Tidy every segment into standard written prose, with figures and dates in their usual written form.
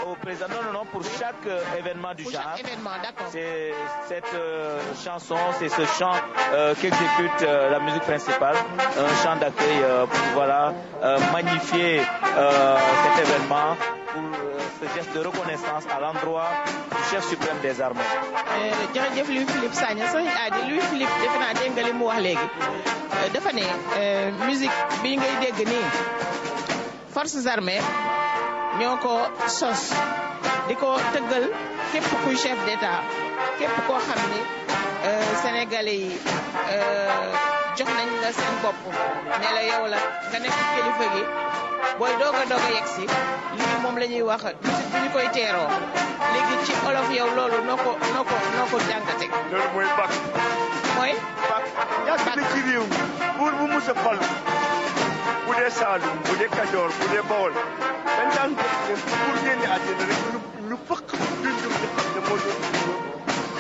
Au président, non, pour chaque événement du genre. Chaque événement, d'accord. C'est cette chanson, c'est ce chant qu'exécute la musique principale, un chant d'accueil pour magnifier cet événement, pour ce geste de reconnaissance à l'endroit du chef suprême des armées. jërëjëf Louis Philippe Sagna sëñ Adi Louis Philippe defe naa dégg nga li mu wax léegi dafa ne musique bi ngay dégg nii forces armées ñoo ko sos di ko tëggal képp kuy chef d'état képp koo xam ni sénégalais yi jox nañ la seen bopp ne la yow la nga nekk kilifa gi booy doog a yegg si lii moom la ñuy wax musique bi ñu koy teeroo léegi ci olof yow loolu noo ko jàngate. loolu mooy bak. mooy. bak yàgg na ci réew mi buur bu mus a falu bu dee Saalum bu dee Kajoor bu dee Bawol dañ daan def pour génne àddina rek ñu fëkk dundum di xam ne moo doon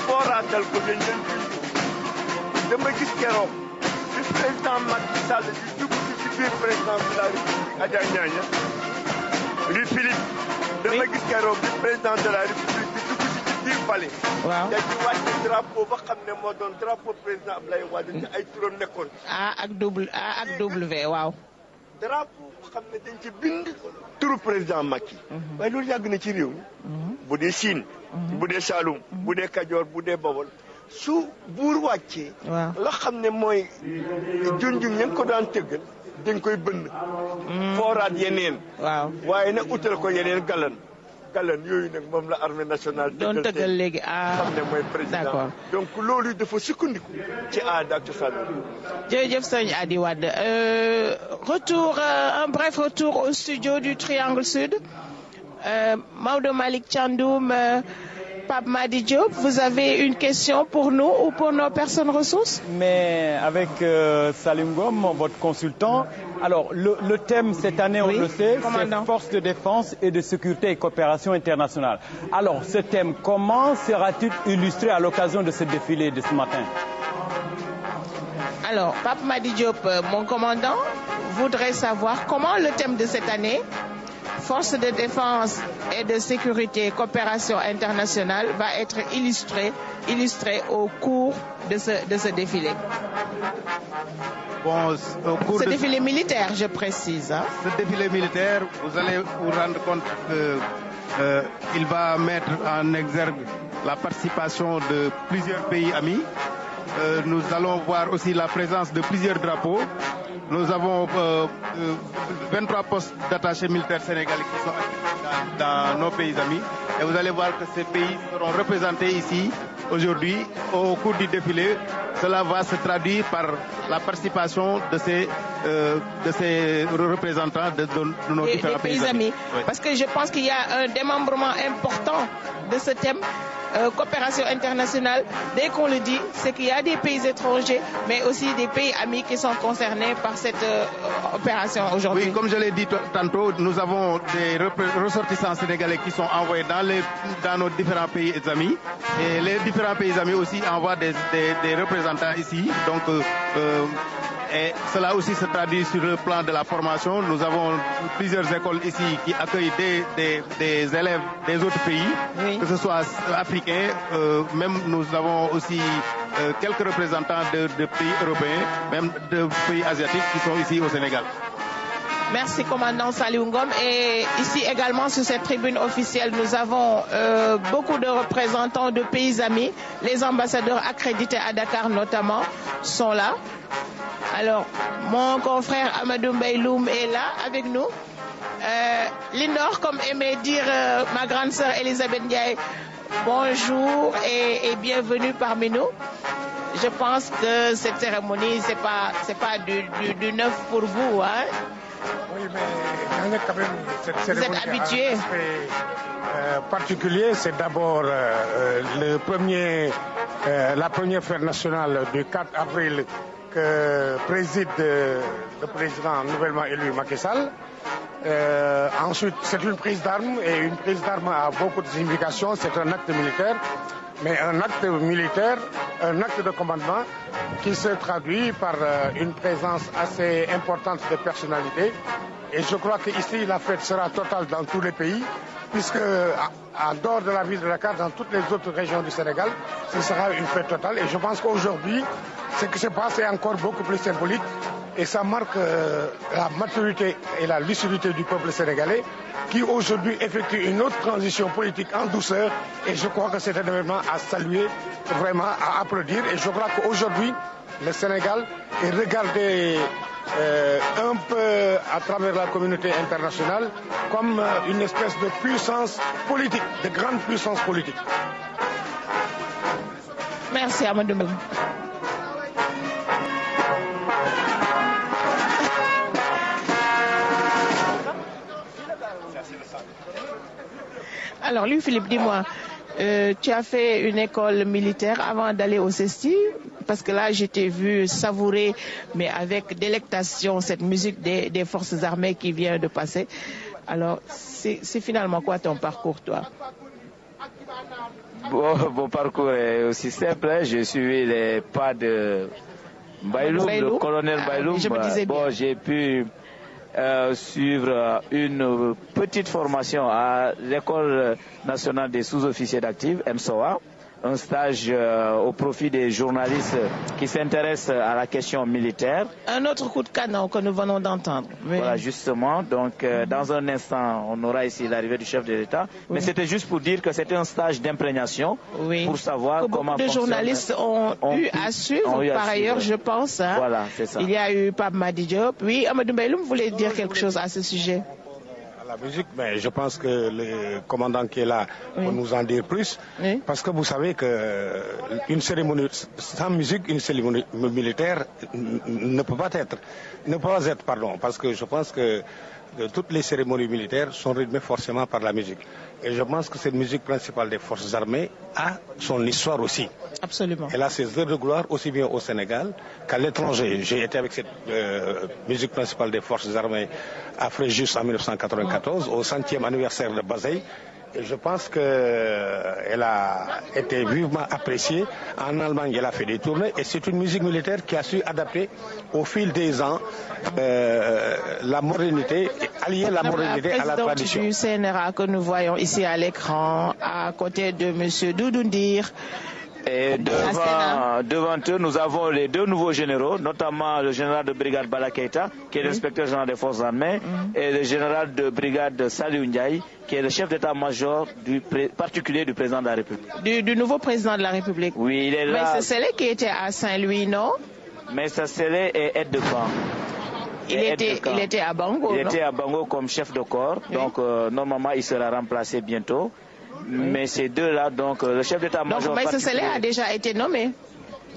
fooraatal ko dañ leen dund dama gis keroog bi président Macky Sall di dugg ci biir président de la République Adja Niania Louis Philippe dama gis keroog bi président de la République di dugg ci biir palais waaw dañ ci wàcce drapeau ba xam ne moo doon drapeau président Abdoulaye Wade te ay turam nekkoon A ak W waaw drapeau xam ne dañ ci bind turu président Macky waaye loolu yàgg na ci réew mi bu dee Siin bu dee Saloum bu dee Kajoor bu dee Bawol su buur wàccee la xam ne mooy junjung ña ko daan tëggal dañ koy bënn fooraat yeneen waaye nag utal ko yeneen galan yooyu nag moom la armée nationale doon tëggal léegi xam ne mooy président donc loolu dafa sukkandiku ci aada ak cosaan jërëjëf sëñ Adi Wade un bref retour au studio du Triangle Sud. Maodo Malick Thiandoum, Pape Madi Diop, vous avez une question pour nous ou pour nos personnes ressources? Mais avec Salim Ngom, votre consultant, alors le thème cette année, on le sait, c'est force de défense et de sécurité et coopération internationale. Alors ce thème, comment sera-t-il illustré à l'occasion de ce défilé de ce matin? Alors, Pape Madi Diop, mon commandant, voudrait savoir comment le thème de cette année, force de défense et de sécurité et coopération internationale, va être illustré au cours de ce défilé. Bon, au cours ce défilé militaire, je précise. Hein. Ce défilé militaire, vous allez vous rendre compte qu'il va mettre en exergue la participation de plusieurs pays amis. Nous allons voir aussi la présence de plusieurs drapeaux. Nous avons 23 postes d'attachés militaires sénégalais qui sont actifs dans nos pays amis. Et vous allez voir que ces pays seront représentés ici aujourd'hui au cours du défilé. Cela va se traduire par la participation de ces représentants de nos différents pays amis. Oui. Parce que je pense qu'il y a un démembrement important de ce thème. Coopération internationale, dès qu'on le dit, c'est qu'il y a des pays étrangers, mais aussi des pays amis qui sont concernés par cette opération aujourd'hui. Oui, comme je l'ai dit tantôt, nous avons des ressortissants sénégalais qui sont envoyés dans nos différents pays amis. Et les différents pays amis aussi envoient des représentants ici. Donc, et cela aussi se traduit sur le plan de la formation. Nous avons plusieurs écoles ici qui accueillent des élèves des autres pays, que ce soit africains, même nous avons aussi quelques représentants de pays européens, même de pays asiatiques qui sont ici au Sénégal. Merci, commandant Saliou Ngom. Et ici également, sur cette tribune officielle, nous avons beaucoup de représentants de pays amis. Les ambassadeurs accrédités à Dakar notamment sont là. Alors, mon confrère Amadou Mbaye-Loum est là avec nous. Lindor, comme aimait dire ma grande sœur Elisabeth Ndiaye, bonjour et bienvenue parmi nous. Je pense que cette cérémonie, c'est pas du neuf pour vous, hein? Oui, mais quand même, cette cérémonie vous êtes habitué. Un aspect particulier, c'est d'abord la première fête nationale du 4 avril que préside le président nouvellement élu Macky Sall. Ensuite, c'est une prise d'armes et une prise d'armes a beaucoup de significations. C'est un acte militaire, mais un acte militaire, un acte de commandement qui se traduit par une présence assez importante de personnalités Et je crois qu'ici, la fête sera totale dans tous les pays, puisque en dehors de la ville de Dakar, dans toutes les autres régions du Sénégal, ce sera une fête totale. Et je pense qu'aujourd'hui, ce qui se passe est encore beaucoup plus symbolique. Et ça marque la maturité et la lucidité du peuple sénégalais qui aujourd'hui effectue une autre transition politique en douceur. Et je crois que c'est un événement à saluer, vraiment à applaudir. Et je crois qu'aujourd'hui, le Sénégal est regardé un peu à travers la communauté internationale comme une espèce de puissance politique, de grande puissance politique. Merci Amadou. Alors, Louis-Philippe, dis-moi, tu as fait une école militaire avant d'aller au CESTI, parce que là, je t'ai vu savourer, mais avec délectation, cette musique des forces armées qui vient de passer. Alors, c'est finalement quoi ton parcours, toi? Mon parcours est aussi simple. Hein. Je suis les pas de Mbaïloum, le colonel Mbaïloum. Bon, j'ai pu suivre une petite formation à l'École nationale des sous-officiers d'actifs, MSOA, un stage au profit des journalistes qui s'intéressent à la question militaire. Un autre coup de canon que nous venons d'entendre. Oui. Voilà, justement. Donc, dans un instant, on aura ici l'arrivée du chef de l'État. Oui. Mais c'était juste pour dire que c'était un stage d'imprégnation pour savoir comment beaucoup de journalistes ont eu à suivre. Par ailleurs, je pense. Hein, voilà, c'est ça. Il y a eu Pape Madi Diop. Oui, Amadou Mbaïloum voulait dire quelque chose à ce sujet. La musique, mais je pense que le commandant qui est là peut nous en dire plus, parce que vous savez que une cérémonie sans musique, une cérémonie militaire ne peut pas être, parce que je pense que toutes les cérémonies militaires sont rythmées forcément par la musique. Et je pense que cette musique principale des forces armées a son histoire aussi. Absolument. Elle a ses heures de gloire aussi bien au Sénégal qu'à l'étranger. J'ai été avec cette musique principale des forces armées à Fréjus en 1994, au 100e anniversaire de Bazeille. Et je pense qu'elle a été vivement appréciée. En Allemagne, elle a fait des tournées. Et c'est une musique militaire qui a su adapter au fil des ans la modernité, allier la modernité à la tradition. Du CNRA que nous voyons ici à l'écran, à côté de M. Doudoundir. Et devant eux, nous avons les deux nouveaux généraux, notamment le général de brigade Bala Keïta, qui est l'inspecteur général des forces armées, et le général de brigade Saliou Ndiaye, qui est le chef d'état-major particulier du président de la République. Du nouveau président de la République. Oui, il est là. Mais c'est Sélé qui était à Saint-Louis, non? Mais Sélé est aide de camp. Il était à Bango. Il était à Bango comme chef de corps, donc normalement il sera remplacé bientôt. Mais ces deux-là, donc le chef d'état-major. Donc Maïssa Sélé a déjà été nommé.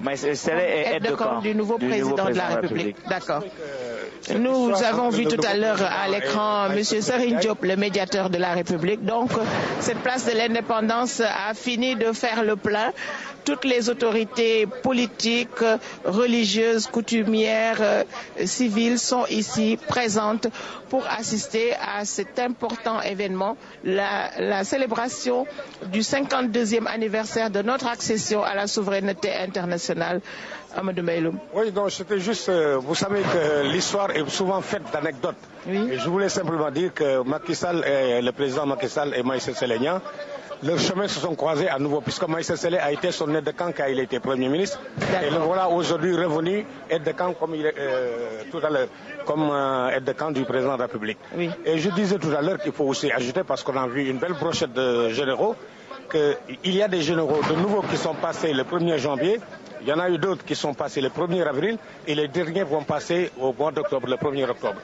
Maïssa Sélé est aide de camp du nouveau président de la République. D'accord. Nous avons vu tout à l'heure à l'écran M. Serigne Diop, le médiateur de la République. Donc, cette place de l'indépendance a fini de faire le plein. Toutes les autorités politiques, religieuses, coutumières, civiles sont ici présentes pour assister à cet important événement, la célébration du 52e anniversaire de notre accession à la souveraineté internationale. Amadou Mbaïloum. Oui, donc c'était juste, vous savez que l'histoire est souvent faite d'anecdotes. Oui. Et je voulais simplement dire que le président Macky Sall et Maïssa Sélé Niang, leurs chemins se sont croisés à nouveau, puisque Maïssa Sélé a été son aide de camp quand il était Premier ministre. Et le voilà aujourd'hui revenu aide de camp comme il est tout à l'heure, comme aide de camp du président de la République. Oui. Et je disais tout à l'heure qu'il faut aussi ajouter, parce qu'on a vu une belle brochette de généraux, qu'il y a des généraux de nouveaux qui sont passés le 1er janvier. Il y en a eu d'autres qui sont passés le 1er avril et les derniers vont passer au mois d'octobre, le 1er octobre.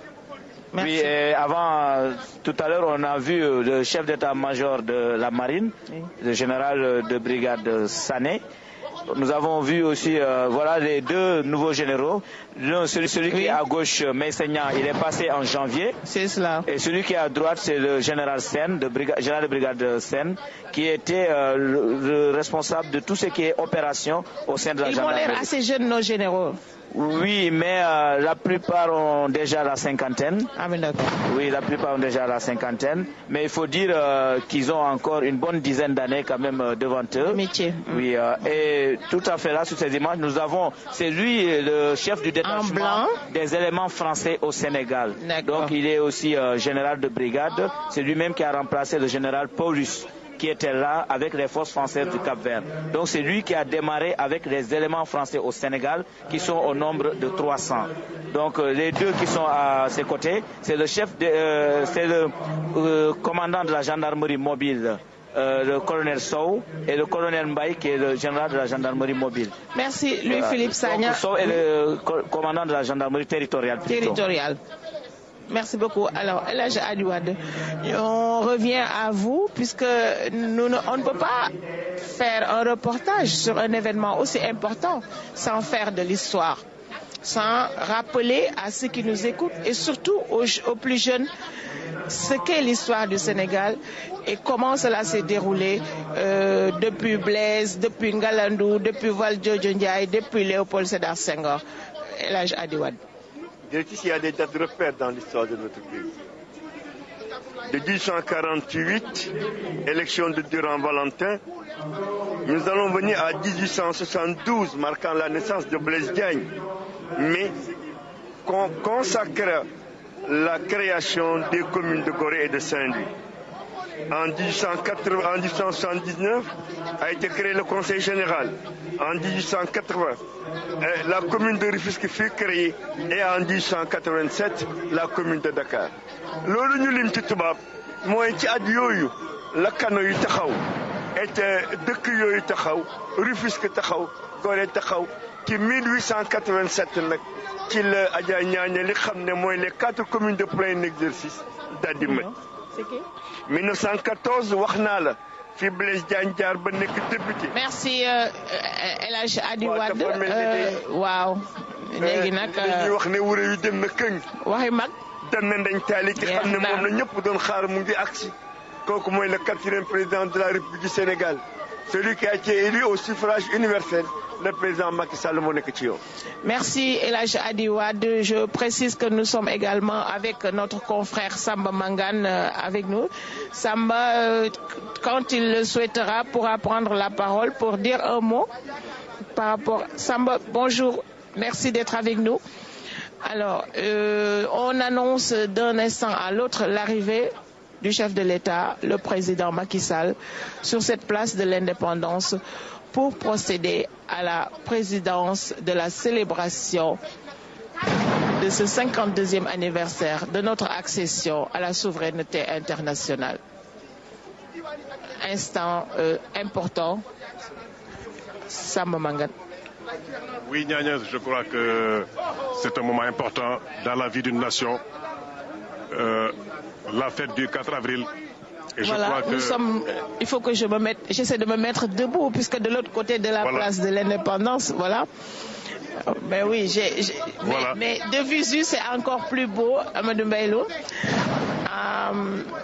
Merci. Oui, et avant, tout à l'heure, on a vu le chef d'état-major de la marine, le général de brigade Sané. Nous avons vu aussi voilà les deux nouveaux généraux. Celui qui est à gauche, Meissegnan, il est passé en janvier. C'est cela. Et celui qui est à droite, c'est le général Sen, général de brigade Sen, qui était le responsable de tout ce qui est opération au sein de la gendarmerie. Ils ont l'air assez jeunes, nos généraux. Oui, mais la plupart ont déjà la cinquantaine. Ah, mais d'accord. Oui, la plupart ont déjà la cinquantaine. Mais il faut dire qu'ils ont encore une bonne dizaine d'années quand même devant eux. Le métier. Oui, et tout à fait là, sur ces images, nous avons, c'est lui le chef du détachement des éléments français au Sénégal. Donc il est aussi général de brigade. C'est lui-même qui a remplacé le général Paulus, qui était là avec les forces françaises du Cap-Vert. Donc c'est lui qui a démarré avec les éléments français au Sénégal, qui sont au nombre de 300. Donc les deux qui sont à ses côtés, c'est le chef, c'est le commandant de la gendarmerie mobile, le colonel Sow, et le colonel Mbaye, qui est le général de la gendarmerie mobile. Merci, Louis-Philippe Sagna. Sow est le commandant de la gendarmerie territoriale. Territoriale. Merci beaucoup. Alors, Elhadji Hady Wade, on revient à vous, puisque on ne peut pas faire un reportage sur un événement aussi important sans faire de l'histoire, sans rappeler à ceux qui nous écoutent et surtout aux plus jeunes ce qu'est l'histoire du Sénégal et comment cela s'est déroulé depuis Blaise, depuis Ngalandou, depuis Valdiodio Ndiaye, depuis Léopold Sédar Senghor. Elhadji Hady Wade. Il y a des dates de repères dans l'histoire de notre pays. De 1848, élection de Durand-Valentin, nous allons venir à 1872, marquant la naissance de Blaise Diagne, mais consacre la création des communes de Gorée et de Saint-Louis. En 1879 a été créé le Conseil général. En 1880, la commune de Rufisque fut créée et en 1887, la commune de Dakar. Loolu ñu lim ci tubaab mooy ci at yooyu la kano yu taxaw et dëkk yooyu taxaw Rufisque taxaw Gorée taxaw ci 1887 nag ci la Adja Ñaaña li xam ne mooy les 4 communes de plein exercice daal di mat. 1914 wax naa la fi Blaise Diagne jaar ba nekk député. Merci Elhadji Hady Wade. waaw. léegi nag dañuy wax ne wure yu dem na këng. waxi mag. dem na dañ taali ki xam ne moom la ñëpp doon xaar mu ngi agsi. kooku mooy le 4e président de la République du Sénégal. Celui qui a été élu au suffrage universel, le président Macky Sall moo nekk ci yow. Merci Elhadji Hady Wade. Je précise que nous sommes également avec notre confrère Samba Mangane avec nous. Samba, quand il le souhaitera, pourra prendre la parole pour dire un mot par rapport. Samba, bonjour. Merci d'être avec nous. Alors, on annonce d'un instant à l'autre l'arrivée du chef de l'État, le président Macky Sall, sur cette place de l'indépendance pour procéder à la présidence de la célébration de ce 52e anniversaire de notre accession à la souveraineté internationale. Instant important. Samba Mangane. Oui, Niagnès, je crois que c'est un moment important dans la vie d'une nation. La fête du 4 avril. Et voilà, je crois que... il faut que j'essaie de me mettre debout, puisque de l'autre côté de la place de l'indépendance, voilà. Mais oui, voilà. mais de visu, c'est encore plus beau, Amadou Mbaylou.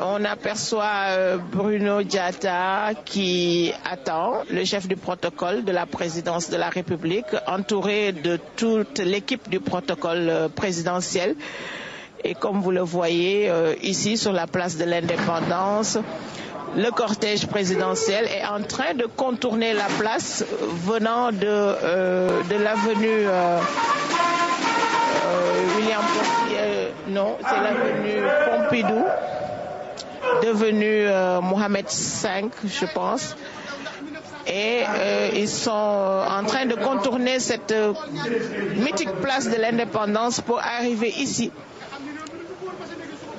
On aperçoit Bruno Diatta qui attend, le chef du protocole de la présidence de la République, entouré de toute l'équipe du protocole présidentiel. Et comme vous le voyez ici sur la place de l'Indépendance, le cortège présidentiel est en train de contourner la place venant de l'avenue William Pompidou, non, c'est l'avenue Pompidou, devenue Mohamed V, je pense. Et ils sont en train de contourner cette mythique place de l'Indépendance pour arriver ici,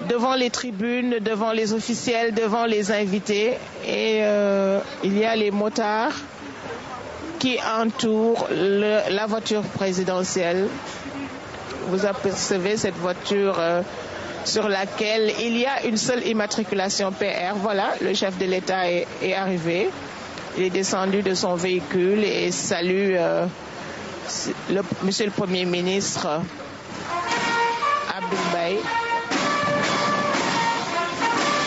devant les tribunes, devant les officiels, devant les invités. Et il y a les motards qui entourent la voiture présidentielle. Vous apercevez cette voiture sur laquelle il y a une seule immatriculation PR. Voilà, le chef de l'État est arrivé. Il est descendu de son véhicule et salue Monsieur le Premier ministre Abdoul Mbaye.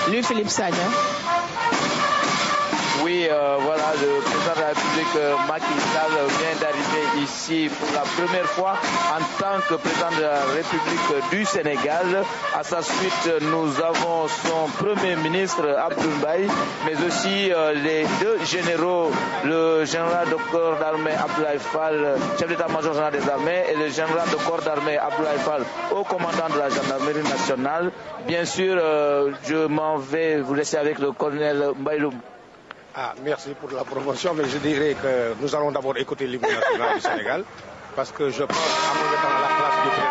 Louis-Philippe Sagna. Oui, voilà, le président de la République Macky Sall vient d'arriver ici pour la première fois en tant que président de la République du Sénégal. À sa suite, nous avons son premier ministre Abdoul Mbaye, mais aussi les deux généraux, le général de corps d'armée Abdoulaye Fall, chef d'état-major général des armées, et le général de corps d'armée Abdoulaye Fall, haut commandant de la gendarmerie nationale. Bien sûr, je m'en vais vous laisser avec le colonel Mbaïloum. Merci pour la promotion, mais je dirais que nous allons d'abord écouter l'hymne national du Sénégal, parce que je pense à mon étant à la place du président.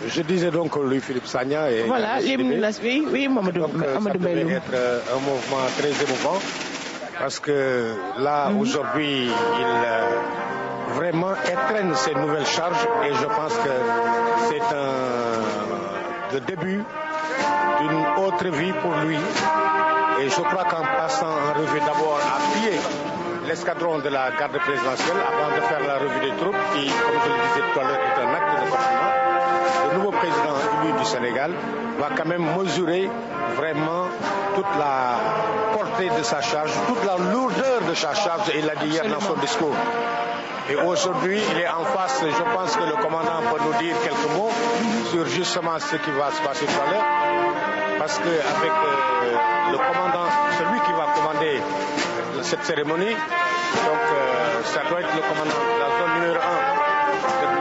Je disais donc que Louis-Philippe Sagna est... Voilà, oui, Mamadou Mbaïloum. Ça devait être un mouvement très émouvant parce que là, aujourd'hui, il vraiment étreigne ses nouvelles charges et je pense que c'est le début d'une autre vie pour lui. Et je crois qu'en passant en revue d'abord à pied l'escadron de la garde présidentielle avant de faire la revue des troupes qui, comme je le disais tout à l'heure, est un acte de compliment, le nouveau président élu du Sénégal va quand même mesurer vraiment toute la portée de sa charge, toute la lourdeur de sa charge, il l'a dit hier dans son discours. Et aujourd'hui, il est en face, je pense que le commandant peut nous dire quelques mots sur justement ce qui va se passer tout à l'heure. Parce qu'avec le commandant, celui qui va commander cette cérémonie, donc ça doit être le commandant de la zone numéro 1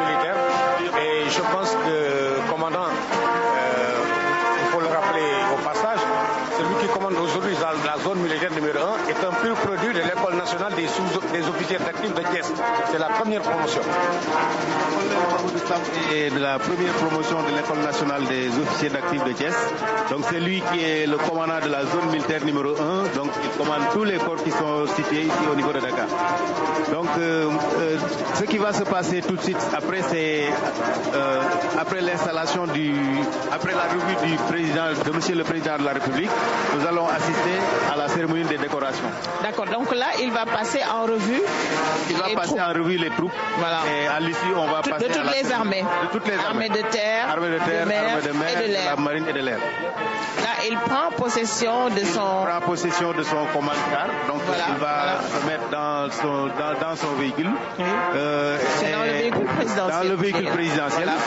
militaire. Et je pense que le commandant, il faut le rappeler au passage, celui qui commande aujourd'hui la zone militaire numéro 1 est un pur produit de l'école nationale des officiers d'actifs de Thiès. C'est la première promotion. Et de la première promotion de l'école nationale des officiers d'actifs de Thiès. Donc c'est lui qui est le commandant de la zone militaire numéro 1. Donc il commande tous les corps qui sont situés ici au niveau de Dakar. Donc ce qui va se passer tout de suite après, c'est après l'installation après la revue du président, de Monsieur le Président de la République, nous allons assister à la cérémonie des décorations. D'accord, donc là il va passer en revue. Il va passer en revue les troupes. Voilà. Et à l'issue, on va passer de toutes les armées. De toutes les armées. Armées de terre, armée de mer, et de l'air. La marine et de l'air. Là, il prend possession de son command-car. Donc voilà, il va se mettre dans son véhicule. Oui. C'est dans le véhicule présidentiel. Dans le véhicule présidentiel. Voilà.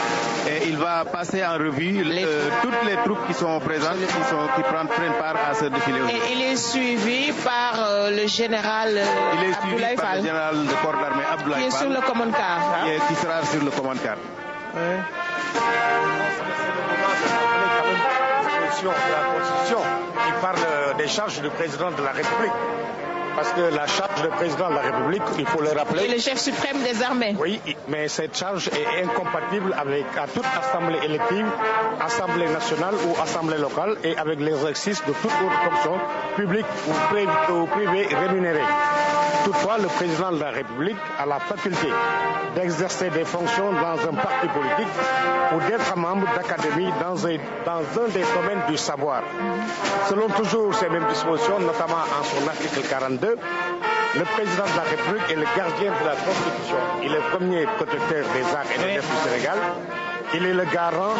Et il va passer en revue toutes les troupes qui sont présentes, qui prennent part à ce défilé. Et il est suivi par le général Abdoulaye Fall. Le général de corps d'armée Abdoulaye Fall. Qui est sur le command-car. Qui sera sur le command-car. Oui. De la Constitution qui parle des charges du président de la République. Parce que la charge du président de la République, il faut le rappeler... Et le chef suprême des armées. Oui, mais cette charge est incompatible avec toute assemblée élective, assemblée nationale ou assemblée locale et avec l'exercice de toute autre fonction publique ou privée rémunérée. Toutefois, le président de la République a la faculté d'exercer des fonctions dans un parti politique ou d'être membre d'académie dans un des domaines du savoir. Selon toujours ces mêmes dispositions, notamment en son article 42, le président de la République est le gardien de la Constitution. Il est le premier protecteur des arts et des lettres du Sénégal. Il est le garant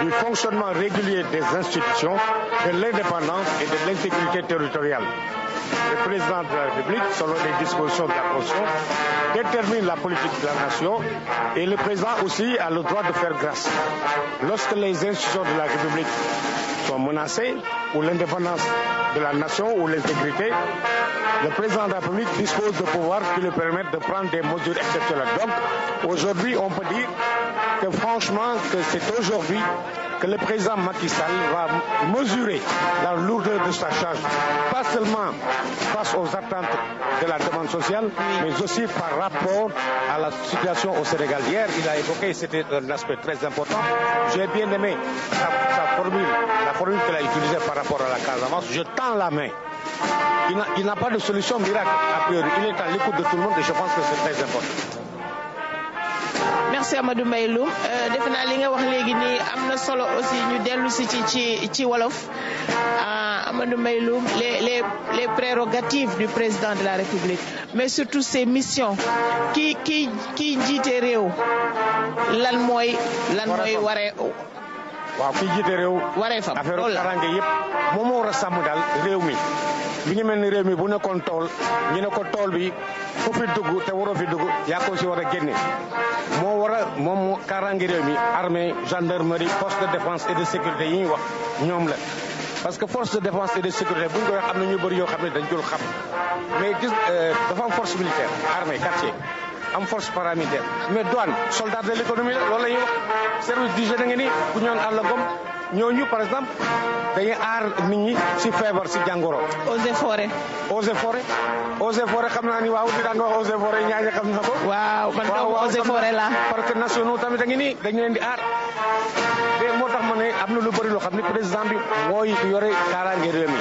du fonctionnement régulier des institutions, de l'indépendance et de l'intégrité territoriale. Le président de la République, selon les dispositions de la Constitution, détermine la politique de la nation et le président aussi a le droit de faire grâce. Lorsque les institutions de la République sont menacées, ou l'indépendance de la nation ou l'intégrité, le président de la République dispose de pouvoirs qui lui permettent de prendre des mesures exceptionnelles. Donc aujourd'hui, on peut dire que franchement, que c'est aujourd'hui que le président Macky Sall va mesurer la lourdeur de sa charge, pas seulement face aux attentes de la demande sociale, mais aussi par rapport à la situation au Sénégal. Hier, il a évoqué, c'était un aspect très important. J'ai bien aimé sa formule, la formule qu'il a utilisée par rapport à la Casamance. Je tends la main. Il n'a pas de solution miracle a priori. Il est à l'écoute de tout le monde et je pense que c'est très important. Merci Amadou Mbaye Loum defe naa li nga wax léegi nii am na solo aussi ñu dellu si ci wolof Amadou Mbaye Loum les prérogatives du président de la République mais surtout ses missions kii jiite réew lan mooy waree waaw kii jiite réew waree fam affaire karange yëpp moom moo war a sàmm daal réew mi ngi mel ni réew mi bu nekkoon tool ñu ne ko tool bi ku fi dugg te waroo fi dugg yaa ko si war a génne moom karange réew mi armée gendarmerie force de défense et de sécurité yi ñuy wax ñoom la parce que force de défense et de sécurité bu ñu koy wax am na ñu bëri yoo xam ne dañ dul xam mais gis dafa am force militaire armée quartier am force paramilitaire mais douane soldat de l'économie la loolu la ñuy wax service d'hygiène nga ni bu ñoon àllagom ñooñu par exemple dañuy aar nit ñi si feebar si jàngoro. eaux et forêt xam naa ni waaw di nga wax eaux et forêt ñaaña xam na ko. waaw man doomu eaux et forêt la. parcs nationaux tamit da ngi nii dañu leen di aar. mais moo tax ma ne am na lu bëri loo xam ne président bi mooy yore kaaraange réew mi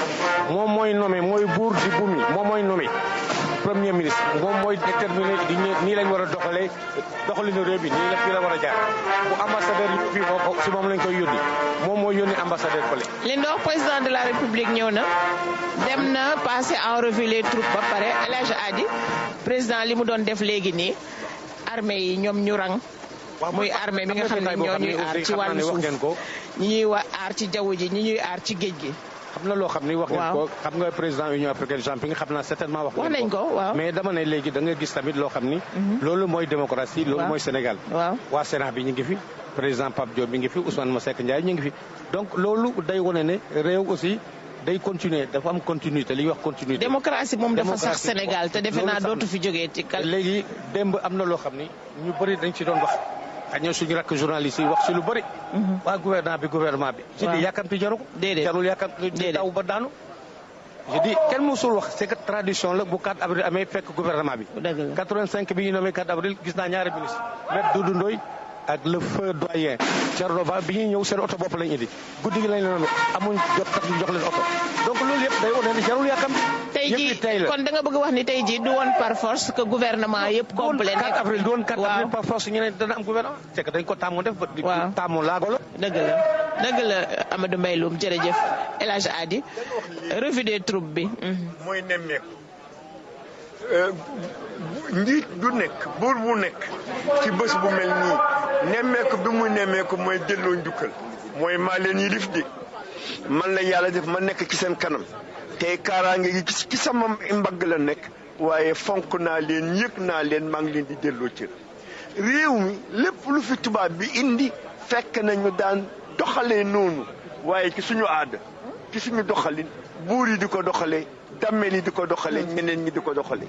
moom mooy nommé mooy buur di bumi moom mooy nommé premier ministre moom mooy déterminé di nii lañ war a doxalinu réew bi nii la fii la war a jaar bu ambassadeur yi fii moo si moom lañ koy yónni moom mooy yónni ambassadeur fële. li ndox président de la république ñëw na dem na passé en revue les troupes ba pare El Hadj Adi président li mu doon def léegi nii armée yi ñoom ñu rang. muy armée mi nga xam ne ñoo ñuy aar ci wàllu suuf ñi ñuy aar ci jaww ji ñi ñuy aar ci géej gi. xam na loo xam ni wax ngeen ko xam nga président Union africaine Jean Ping xam naa certainement wax nañ ko waaw mais dama ne léegi da nga gis tamit loo xam ni loolu mooy démocratie loolu mooy Sénégal waa Sénat bi ñu ngi fi président Pape Diop mi ngi fi Ousmane Masseck Ndiaye ñu ngi fi donc loolu day wane ne réew aussi day continuer dafa am continuité li ñuy wax continuité. démocratie moom dafa sax Sénégal te defe naa dootu fi jógee ci kal. léegi démb am na loo xam ni ñu bëri dañ ci doon wax ak ñoo suñu rakk journaliste yi wax ci lu bëri. waa gouvernement bi. je dis yàkkamti jaru ko. déedéet jarul yàkkamti daw ba daanu. je dis kenn musul wax c'est que tradition la bu 4 avril amee fekk gouvernement bi. dëgg la 85 bi ñu nommé 4 avril gis naa ñaari ministre Maître Doudou Ndoye ak le feu doyen Thierno Ba bi ñuy ñëw seen oto bopp lañ indi guddi gi lañ leen amuñ jot tax ñu jox leen oto donc loolu yëpp day wane ne jarul yàkkamti. tey jii kon da nga bëgg wax ni tey jii du woon par force que gouvernement yëpp complet. 4 avril du woon 4 avril par force ñu ne dana am gouvernement. c'est que dañ ko tàmmu def. waaw tàmmu laagolo. dëgg la Amadou Mbaye Loum jërëjëf El Hadj Adi revue des troupes bi. mooy nemmeeku njiit du nekk buur bu nekk ci bés bu mel nii nemmeeku bi muy nemmeeku mooy delloo njukkal mooy maa leen yilif di man la yàlla def ma nekk ci seen kanam te kaaraange gi ci sama mbagg la nekk waaye fonk naa leen yëg naa leen maa ngi leen di delloo cër réew mi lépp lu fi tubaab bi indi fekk nañu daan doxalee noonu waaye ci suñu aada ci suñu doxalin buur yi di ko doxalee dammel yi di ko doxalee ñeneen ñi di ko doxalee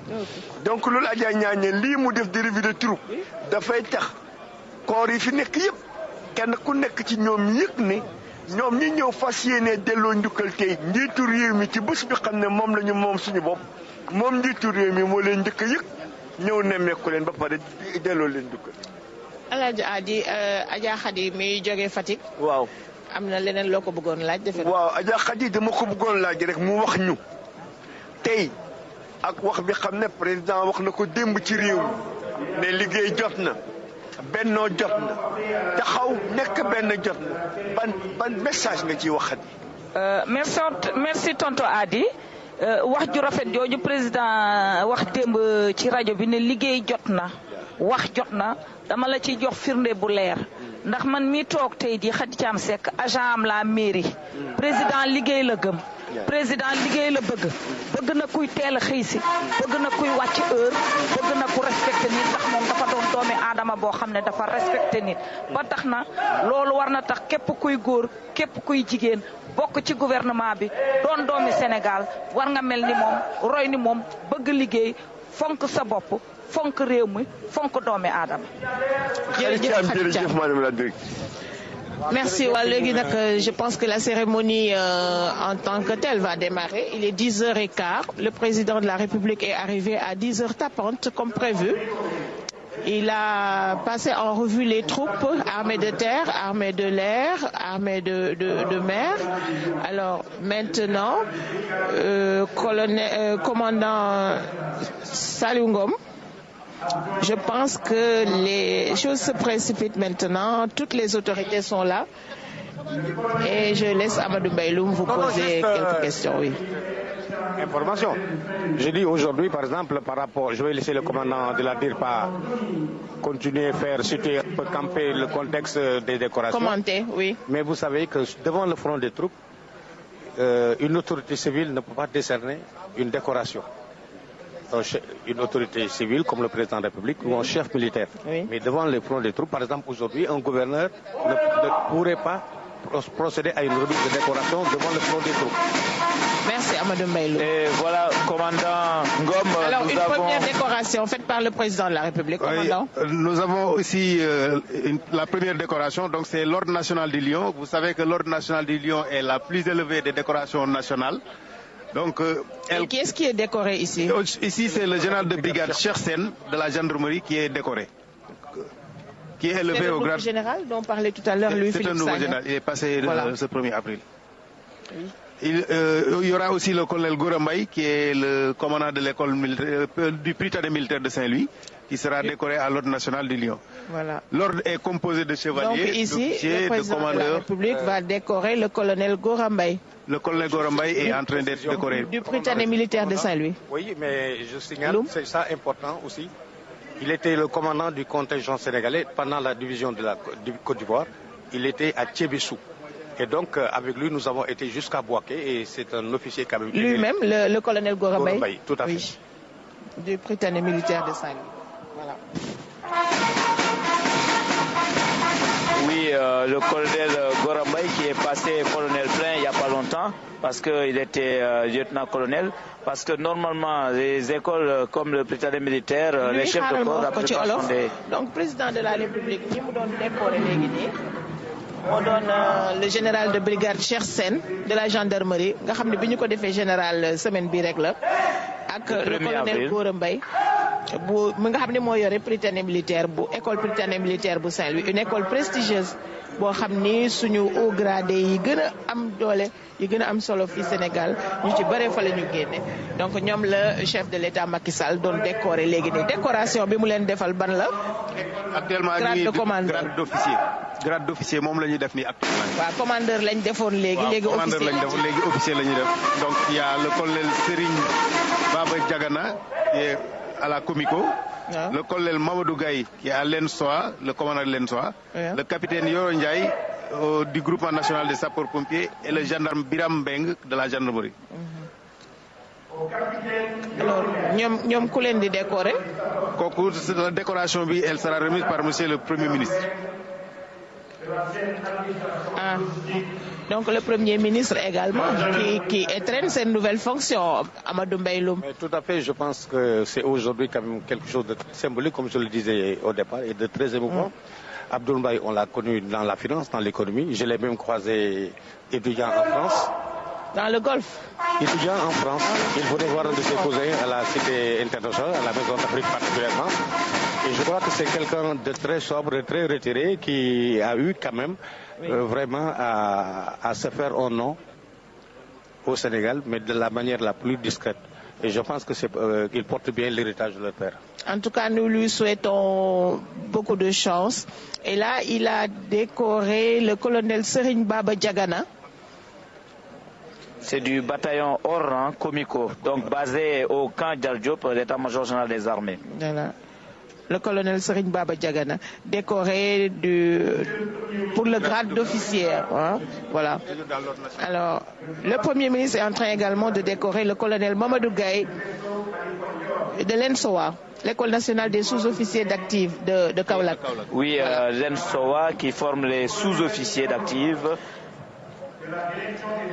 donc loolu Adja Ñaañe lii mu def di revue de troupe dafay tax koor yi fi nekk yëpp kenn ku nekk ci ñoom yëg ne ñoom ñi ñëw fas yéene delloo njukkal tey njiitu réew mi ci bés bi xam ne moom la ñu moom suñu bopp moom njiitu réew mi moo leen njëkk a yëg ñëw nemmeeku leen ba pare delloo leen njukkal. Alaaji Adi Adja Khady mi jógee Fatick. waaw am na leneen loo ko bëggoon laaj. defe waaw Adja Khady dama ko bëggoon laaj rek mu wax ñu tey ak wax bi xam ne président wax na ko démb ci réew mi ne liggéey jot na bennoo jot na taxaw nekk benn jot na ban message nga ciy wax Khady. merci tonton Adi wax ju rafet jooju président wax démb ci rajo bi ne liggéey jot na wax jot na dama la ci jox firnde bu leer ndax man mi toog tey di Khady Thiam Seck agent am la mairie président liggéey la gëm président liggéey la bëgg na kuy teel a xëy si bëgg na kuy wàcc heure bëgg na ku respecté respecté nit ndax moom dafa doon doomi aadama boo xam ne dafa respecté nit ba tax na loolu war na tax képp kuy góor képp kuy jigéen bokk ci gouvernement bi doon doomi Sénégal war nga mel ni moom roy ni moom bëgg liggéey fonk sa bopp fonk réew mi fonk doomi aadama. jërëjëf madame la directrice. Merci. Je pense que la cérémonie en tant que telle va démarrer. Il est 10h15. Le président de la République est arrivé à 10h tapantes comme prévu. Il a passé en revue les troupes, armées de terre, armées de l'air, armées de mer. Alors maintenant, commandant Salungom, je pense que les choses se précipitent maintenant. Toutes les autorités sont là. Et je laisse Amadou Mbaïloum vous poser quelques questions. Oui. Information. Je dis aujourd'hui, par exemple, par rapport, je vais laisser le commandant de la DIRPA continuer à faire situer, camper le contexte des décorations. Commenter, oui. Mais vous savez que devant le front des troupes, une autorité civile ne peut pas décerner une décoration. Une autorité civile comme le président de la République ou un chef militaire. Oui. Mais devant le front des troupes, par exemple, aujourd'hui, un gouverneur ne pourrait pas procéder à une remise de décoration devant le front des troupes. Merci Amadou Mbaïloum. Et voilà, commandant Ngom. Alors, une première décoration faite par le président de la République, commandant. Oui, nous avons aussi la première décoration, donc c'est l'Ordre national du Lion. Vous savez que l'Ordre national du Lion est la plus élevée des décorations nationales. Donc, et qui est-ce qui est décoré ici? Ici, c'est le général de brigade Chersen de la gendarmerie qui est décoré. Qui est élevé au grade général dont parlait tout à l'heure Louis-Philippe Sagna. C'est un nouveau général, il est passé ce 1er avril. Oui. Il y aura aussi le colonel Gourambay qui est le commandant de l'école du Prytanée militaire de Saint-Louis qui sera décoré à l'Ordre national du Lion. Voilà. L'ordre est composé de chevaliers, donc ici, d'officiers, de commandeurs. De la République va décorer le colonel Gourambay. Le colonel Gourambay est en train d'être décoré. Du Prytanée militaire de Saint-Louis. Oui, mais je signale, c'est ça important aussi. Il était le commandant du contingent sénégalais pendant la division de la Côte d'Ivoire. Il était à Tchébissou. Et donc, avec lui, nous avons été jusqu'à Bouaké et c'est un officier quand même. Lui-même, le colonel Gourambay. Gourambay, tout à fait. Oui. Du Prytanée militaire de Saint-Louis. Voilà. Oui, le colonel Gourambay qui est passé colonel plein il n'y a pas longtemps parce qu'il était lieutenant-colonel. Parce que normalement, les écoles comme le Prytanée militaire, les chefs de corps sont des... Donc, président de la République, qui nous donne décoré les Guinées. On donne le général de brigade Chersen de la gendarmerie. Nga xamné biñu ko défé général semaine bi rek la ak le colonel Gourambay bu nga xamné mo yoré Prytanée militaire bu école Prytanée militaire bu Saint-Louis, une école prestigieuse bo xamni suñu haut gradé yi gëna am doolé yi gëna am solo fi Sénégal ñu ci bëré fa lañu génné. Donc ñom le chef de l'État Macky Sall doon décorer légui né décoration bi mu leen défal ban la actuellement grade d'officier. Grade d'officier moom la ñuy def nii actuellement. waaw commandeur lañ defoon léegi commandeur lañ defoon léegi officier la ñuy def. Donc il y a le colonel Serigne Baba Diagana qui est à la Comico. Ouais. Le colonel Mamadou Gaye qui est à l'ENSOA, le commandant de l'ENSOA. Ouais. Le capitaine Yoro Ndiaye du groupement national des sapeurs-pompiers et le gendarme Biram Mbeng de la gendarmerie. Alors, ñom ku leen di décorer? Kooku la décoration bi elle sera remise par monsieur le Premier ministre. Ah. Donc le Premier ministre également qui étrenne cette nouvelle fonction, Amadou Mbaïloum. Tout à fait, je pense que c'est aujourd'hui quand même quelque chose de symbolique, comme je le disais au départ, et de très émouvant. Abdoul Mbaye, on l'a connu dans la finance, dans l'économie. Je l'ai même croisé étudiant en France. Dans le Golfe. Étudiant en France. Il voulait voir un de ses cousins à la Cité internationale, à la Maison d'Afrique particulièrement. Et je crois que c'est quelqu'un de très sobre, très retiré, qui a eu quand même vraiment à se faire un nom au Sénégal, mais de la manière la plus discrète. Et je pense qu'il porte bien l'héritage de leur père. En tout cas, nous lui souhaitons beaucoup de chance. Et là, il a décoré le colonel Serigne Baba Diagana. C'est du bataillon Oran Comico, donc basé au camp d'Al-Diop, l'état-major général des armées. Voilà. Le colonel Serigne Baba Diagana, décoré pour le grade d'officier. Hein? Voilà. Alors, le Premier ministre est en train également de décorer le colonel Mamadou Gaye de l'ENSOA, l'École nationale des sous-officiers d'actifs de Kaolack. Oui, l'ENSOA qui forme les sous-officiers d'actifs.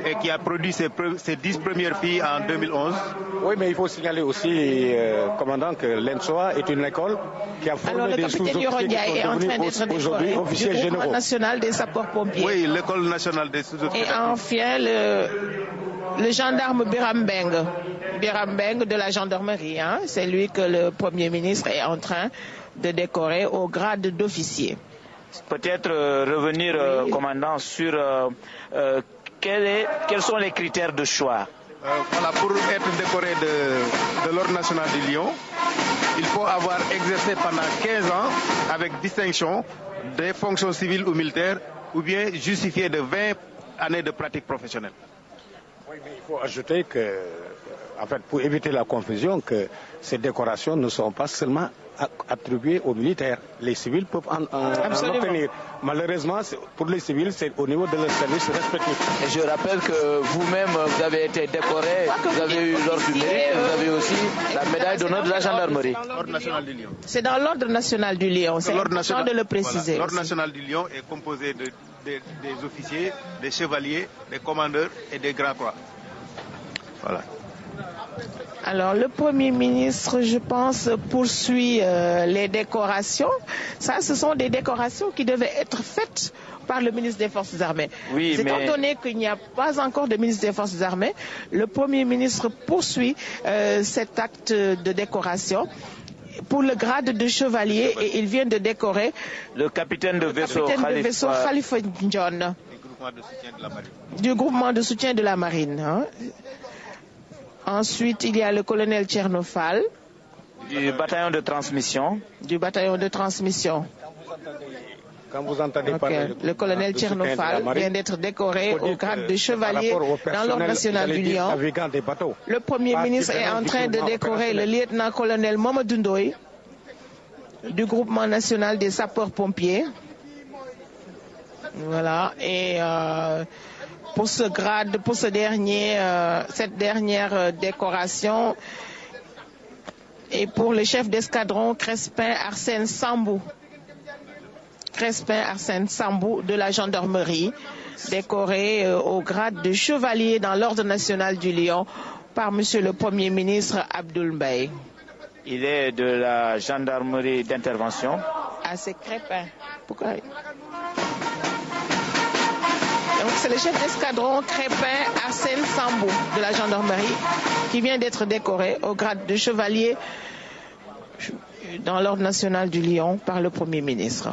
Et qui a produit ses 10 premières filles en 2011. Oui, mais il faut signaler aussi, commandant, que l'ENSOA est une école qui a formé des sous-officiers qui sont devenus aujourd'hui officiers généraux. Du groupe national des sapeurs-pompiers. Oui, l'école nationale des sous-officiers. Et enfin, le gendarme Biram Beng de la gendarmerie. Hein, c'est lui que le Premier ministre est en train de décorer au grade d'officier. Peut-être revenir, commandant, sur quels sont les critères de choix. Voilà, pour être décoré de l'Ordre national du Lion, il faut avoir exercé pendant 15 ans avec distinction des fonctions civiles ou militaires ou bien justifié de 20 années de pratique professionnelle. Oui, mais il faut ajouter que, en fait, pour éviter la confusion, que ces décorations ne sont pas seulement attribuées aux militaires. Les civils peuvent en obtenir. Malheureusement, pour les civils, c'est au niveau de leur service respectif. Et je rappelle que vous-même, vous avez été décoré, vous avez eu l'ordre du mérite, vous avez aussi la médaille d'honneur de la gendarmerie. L'Ordre national du Lion. C'est dans l'Ordre national du Lion, c'est important de le préciser. L'Ordre national du Lion est composé des officiers, des chevaliers, des commandeurs et des grands croix. Voilà. Alors, le Premier ministre, je pense, poursuit les décorations. Ça, ce sont des décorations qui devaient être faites par le ministre des Forces armées. Oui, étant donné qu'il n'y a pas encore de ministre des Forces armées, le Premier ministre poursuit cet acte de décoration pour le grade de chevalier et il vient de décorer le capitaine de vaisseau Khalifa John du groupement de soutien de la marine. Hein. Ensuite, il y a le colonel Tchernofal. Du bataillon de transmission. Quand vous entendez parler le colonel Tchernofal vient d'être décoré au grade de chevalier dans l'Ordre national du Lion. Le Premier ministre est en train de décorer le lieutenant-colonel Mamadou Ndoye du groupement national des sapeurs-pompiers. Voilà. Et pour ce grade, pour cette dernière décoration, et pour le chef d'escadron Crespin Arsène Sambou de la gendarmerie, décoré au grade de chevalier dans l'Ordre national du Lion par Monsieur le Premier ministre Abdoul Mbaye. Il est de la gendarmerie d'intervention. Ah, c'est Crespin. Pourquoi? Donc c'est le chef d'escadron Crépin Arsène Sambou de la gendarmerie qui vient d'être décoré au grade de chevalier dans l'Ordre national du Lion par le Premier ministre.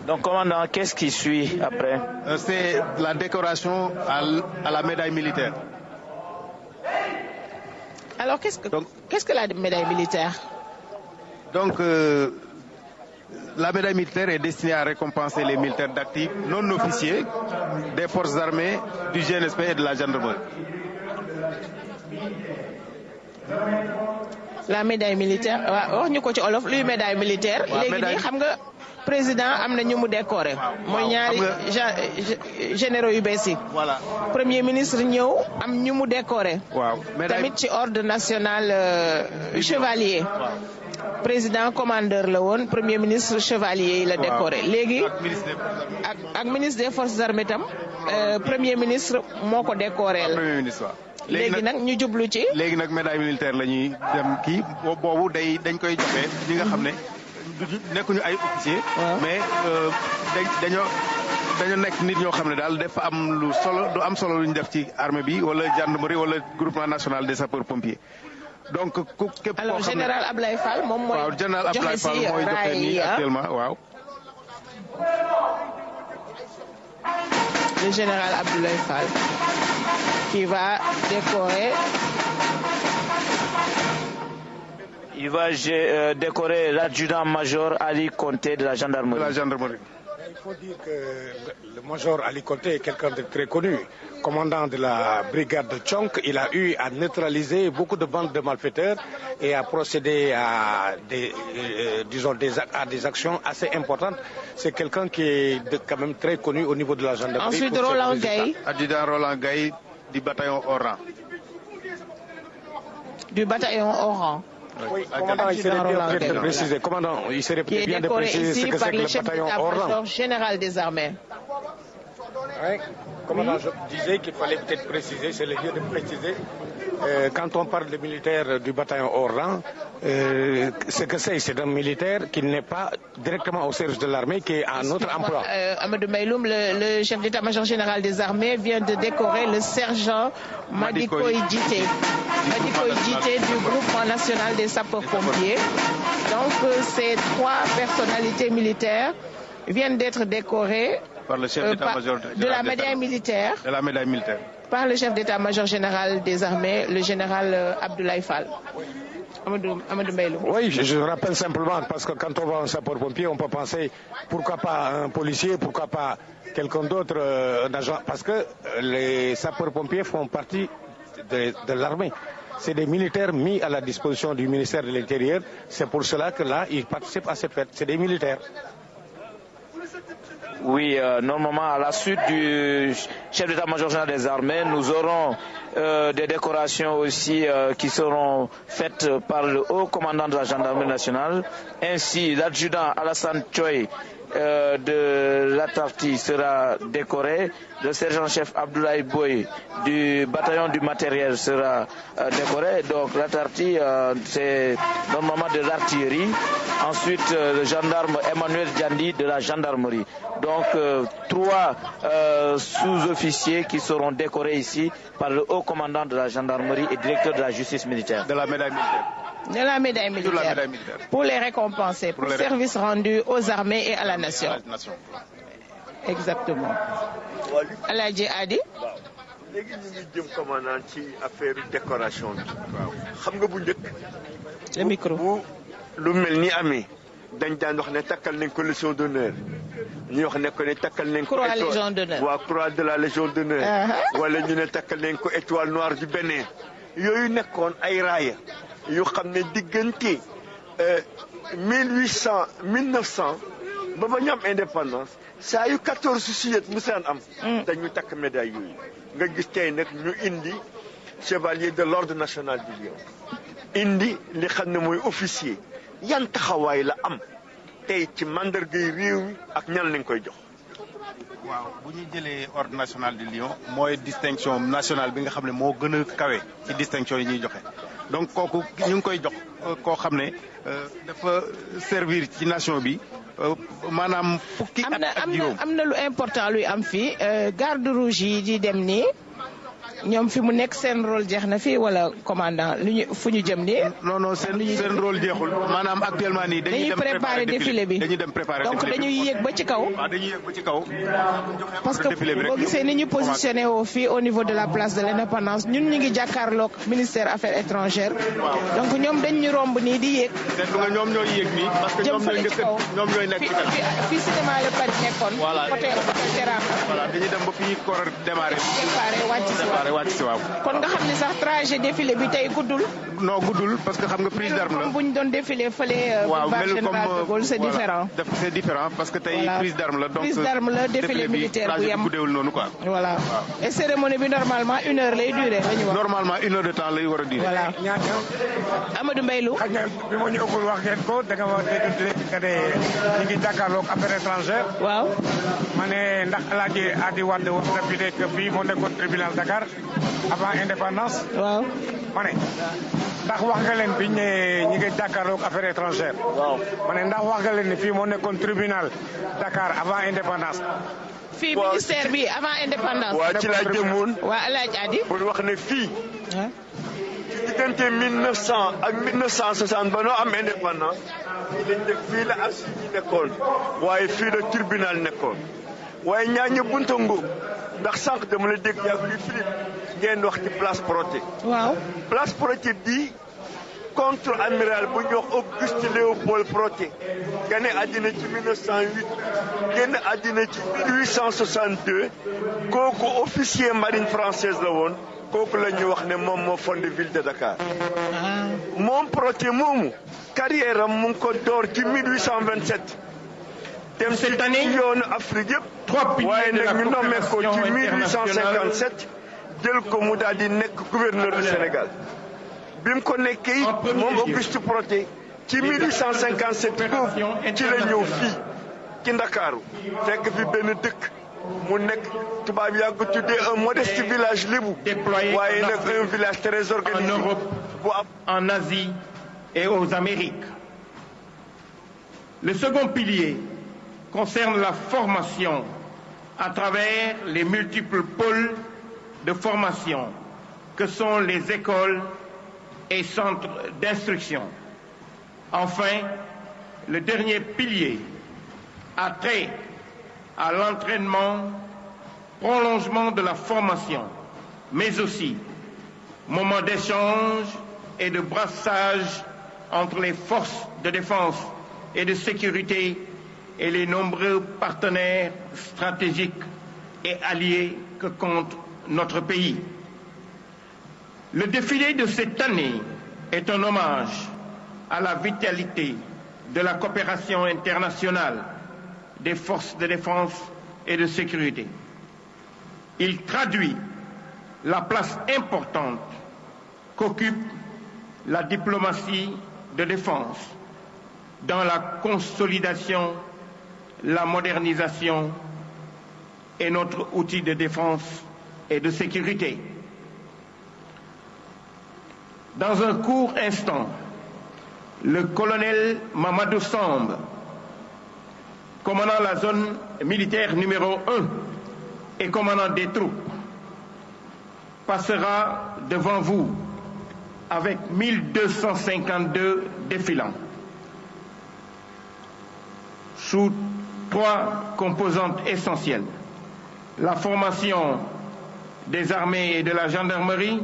Donc, commandant, qu'est-ce qui suit après? C'est la décoration à la médaille militaire. Alors, qu'est-ce que la médaille militaire? Donc, la médaille militaire est destinée à récompenser les militaires d'actifs non officiers des forces armées, du GNSP et de la gendarmerie. La médaille militaire, wax ñu ko ci olof luy médaille militaire. léegi nii xam nga président am na ñu mu décoré. mooy ñaari généraux yu bees yi. Voilà. Premier ministre ñëw am ñu mu décoré. waaw tamit ci ordre national chevalier. Président commandeur la woon, premier ministre chevalier yi la décoré. léegi ak ministre des forces armées tam premier ministre moo ko décoré la. premier ministre waaw. léegi nag ñu jublu ci. léegi nag médaille militaire la ñuy dem kii boobu dañ koy joxe ñi nga xam ne nekkuñu ay officier. mais dañoo nekk nit ñoo xam ne daal dafa am lu solo lu ñu def ci armée bi wala gendarmerie wala groupement national des sapeurs pompiers. donc képp koo xam ne alors général Ablaye Fall moom mooy. waaw général Ablaye Fall mooy joxe nii actuellement waaw. Le général Abdoulaye Fall qui va décorer. Il va décorer l'adjudant-major Ali Conté de la gendarmerie. Il faut dire que le major Ali Conté est quelqu'un de très connu. Commandant de la brigade de Tchonk, il a eu à neutraliser beaucoup de bandes de malfaiteurs et à procéder à des actions assez importantes. C'est quelqu'un qui est quand même très connu au niveau de la gendarmerie. Ensuite, Roland Gaye. Adjudant Roland Gaye, du bataillon au rang. Du bataillon au rang. Oui, commandant, il serait bien de préciser. Commandant, il serait bien de préciser ce que c'est que le bataillon au rang. Général des armées. Oui, commandant, je disais qu'il fallait peut-être préciser, c'est le lieu de préciser. Quand on parle de militaire du bataillon au rang, ce que c'est un militaire qui n'est pas directement au service de l'armée, qui est à notre emploi. Amadou Mbaïloum, le chef d'état-major général des armées, vient de décorer le sergent Madikoy Djité. Madikoy Djité du groupement national des sapeurs-pompiers. Donc ces 3 personnalités militaires viennent d'être décorées par le chef d'état-major de la médaille militaire. De la médaille militaire. Par le chef d'état-major général des armées, le général Abdoulaye Fall. Amadou Mbaïloum. Oui, je rappelle simplement, parce que quand on va en sapeur-pompier, on peut penser, pourquoi pas un policier, pourquoi pas quelqu'un d'autre, un agent, parce que les sapeurs-pompiers font partie de l'armée. C'est des militaires mis à la disposition du ministère de l'Intérieur. C'est pour cela que là, ils participent à cette fête. C'est des militaires. Oui, normalement, à la suite du chef d'état-major général des armées, nous aurons des décorations aussi qui seront faites par le haut commandant de la gendarmerie nationale. Ainsi, l'adjudant Alassane Choy de l'Atarti sera décoré. Le sergent-chef Abdoulaye Boy du bataillon du matériel sera décoré. Donc l'Atarti, c'est normalement de l'artillerie. Ensuite, le gendarme Emmanuel Djandi de la gendarmerie. Donc 3 sous-officiers qui seront décorés ici par le haut commandant de la gendarmerie et directeur de la justice militaire. De la médaille militaire. De la médaille militaire. Pour les récompenser, pour le service rendu aux armées et à la nation. Exactement. Aladji Adi. léegi ñu ngi jëm commandant ci affaire décoration bi. xam nga bu njëkk. le micro. bu lu mel ni amee dañ daan wax ne takkal nañ ko légion d'honneur. ñu wax ne ko ne takkal nañ ko. croix légion d'honneur. waa croix de la légion d'honneur. wala ñu ne takkal nañ ko étoile noire du Bénin. yooyu nekkoon ay raaya. yoo xam ne diggante 1900 ba ba ñu am indépendance saa yu 14 juillet musaan am. dañu takk médaille yooyu. nga gis tey nag ñu indi chevalier de l'ordre national du Lion. indi li xam ne mooy officier. yan taxawaay la am tey ci mandargay réew mi ak ñan lañ koy jox. waaw bu ñu jëlee ordre national du Lion mooy distinction nationale bi nga xam ne moo gën a kawe ci distinction yi ñuy joxe donc kooku ñu ngi koy jox koo xam ne dafa servir ci nation bi maanaam fukki at ak juróom. am na lu important luy am fii garde rouge yi di dem nii ñoom fi mu nekk seen rôle jeex na fii wala commandant fu ñu jëm nii. non seen rôle jeexul maanaam actuellement nii. dañuy préparer défilé bi dañuy dem préparer défilé bi donc dañuy yéeg ba ci kaw. waaw dañuy yéeg ba ci kaw. parce que boo gisee ni ñu positionné woo fii au niveau de la place de l'indépendance ñun ñu ngi jàkkaarloog ministère affaires étrangères. donc ñoom dañ ñu romb nii di yéeg. seetlu nga ñoom ñooy yéeg nii. parce que ñoom ñooy nekk ci kanam. fii cinéma Le Paris nekkoon. voilà côté Teranga. voilà dañuy dem ba fii koor démarré. wàcc si waaw. kon nga xam ne sax trajet défilé bi tey guddul. non guddul parce que xam nga prise d'arme la. comme bu ñu doon défilé fële. boulevard Général de Gaulle c'est différent. c'est différent parce que tey prise d'arme la. donc prise d'arme la défilé militaire bu yem. guddeewul noonu quoi. voilà et cérémonie bi normalement 1 heure lay durer la ñu wax. normalement 1 heure de temps lay war a durer. voilà Amadou Mbaylou. xëy na bi ma ñëwagul wax ngeen ko da nga wax léegi que ne ñu ngi jàkkaarloog affaires étrangères. waaw. ma ne ndax El Hadj Adi Wade wax na fi ne que fii moo nekkoon tribunal Dakar avant indépendance. waaw. ma ne ndax wax nga leen biñ ne ñi ngi jàkkaarloog affaires étrangères. waaw ma ne ndax wax nga leen ne fii moo nekkoon tribunal Dakar avant indépendance. fii ministère bi avant indépendance. waa ci laa jëmoon. waa El Hadj Adi. pour wax ne fii. ci diggante 1900 ak 1960 ba noo am indépendance. dañ def fii la archive yi nekkoon. waaye fii la tribunal nekkoon. waaye ñaañu bunta ngóob ndax sànq dama la dégg yàgg luy Philippe ngeen wax ci place Protet. waaw place Protet bii contre amiral bu ñu wax Auguste Léopold Protet. génn àddina ci 1908 génn àddina ci 1862 kooku officier marine française la woon kooku la ñuy wax ne moom moo fondé ville de Dakar. moom Protet moomu carrière am mu ngi ko door ci 1827. dem ci yoonu Afrique yëpp. waaye nag ñu nommé ko ci 1857 jël ko mu daal di nekk gouverneur du Sénégal bi mu ko nekkee it moom Auguste Protet ci 1857 boobu ci la ñëw fii ci Ndakaaru fekk fi benn dëkk mu nekk tubaab yaa ko tuddee un modeste village lébu waaye nag un village très organisé en Europe, en Asie et aux Amériques. Le second pilier concerne la formation à travers les multiples pôles de formation que sont les écoles et centres d'instruction. Enfin, le dernier pilier a trait à l'entraînement, prolongement de la formation, mais aussi moment d'échange et de brassage entre les forces de défense et de sécurité et les nombreux partenaires stratégiques et alliés que compte notre pays. Le défilé de cette année est un hommage à la vitalité de la coopération internationale des forces de défense et de sécurité. Il traduit la place importante qu'occupe la diplomatie de défense dans la consolidation, la modernisation et notre outil de défense et de sécurité. Dans un court instant, le colonel Mamadou Samb, commandant la zone militaire numéro 1 et commandant des troupes, passera devant vous avec 1252 défilants. Sous 3 composantes essentielles: la formation des armées et de la gendarmerie,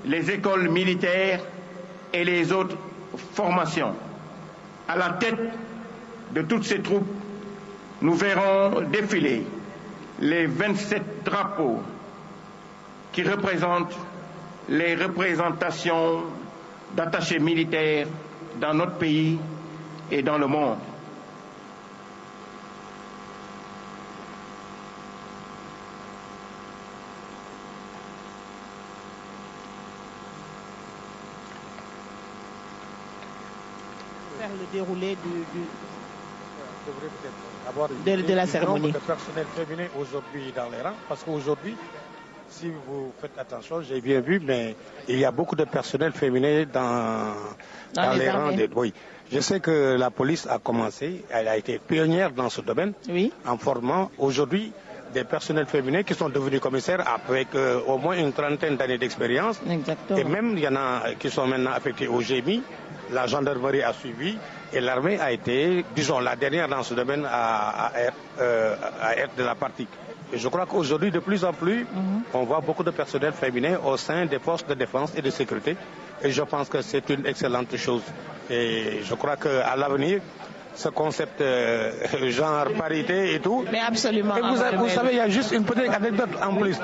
les écoles militaires et les autres formations. À la tête de toutes ces troupes, nous verrons défiler les 27 drapeaux qui représentent les représentations d'attachés militaires dans notre pays et dans le monde. Faire le déroulé de la cérémonie. De personnel féminin aujourd'hui dans les rangs, parce qu'aujourd'hui, si vous faites attention, j'ai bien vu, mais il y a beaucoup de personnel féminin dans les rangs. Oui. Je sais que la police a commencé, elle a été pionnière dans ce domaine, oui, en formant aujourd'hui des personnels féminins qui sont devenus commissaires avec au moins une trentaine d'années d'expérience. Exactement. Et même, il y en a qui sont maintenant affectés au GMI, la gendarmerie a suivi, et l'armée a été, disons, la dernière dans ce domaine à être de la partie. Et je crois qu'aujourd'hui, de plus en plus, on voit beaucoup de personnel féminin au sein des forces de défense et de sécurité. Et je pense que c'est une excellente chose. Et je crois qu'à l'avenir, ce concept genre parité et tout. Mais absolument. Et vous savez, il y a juste une petite anecdote en plus.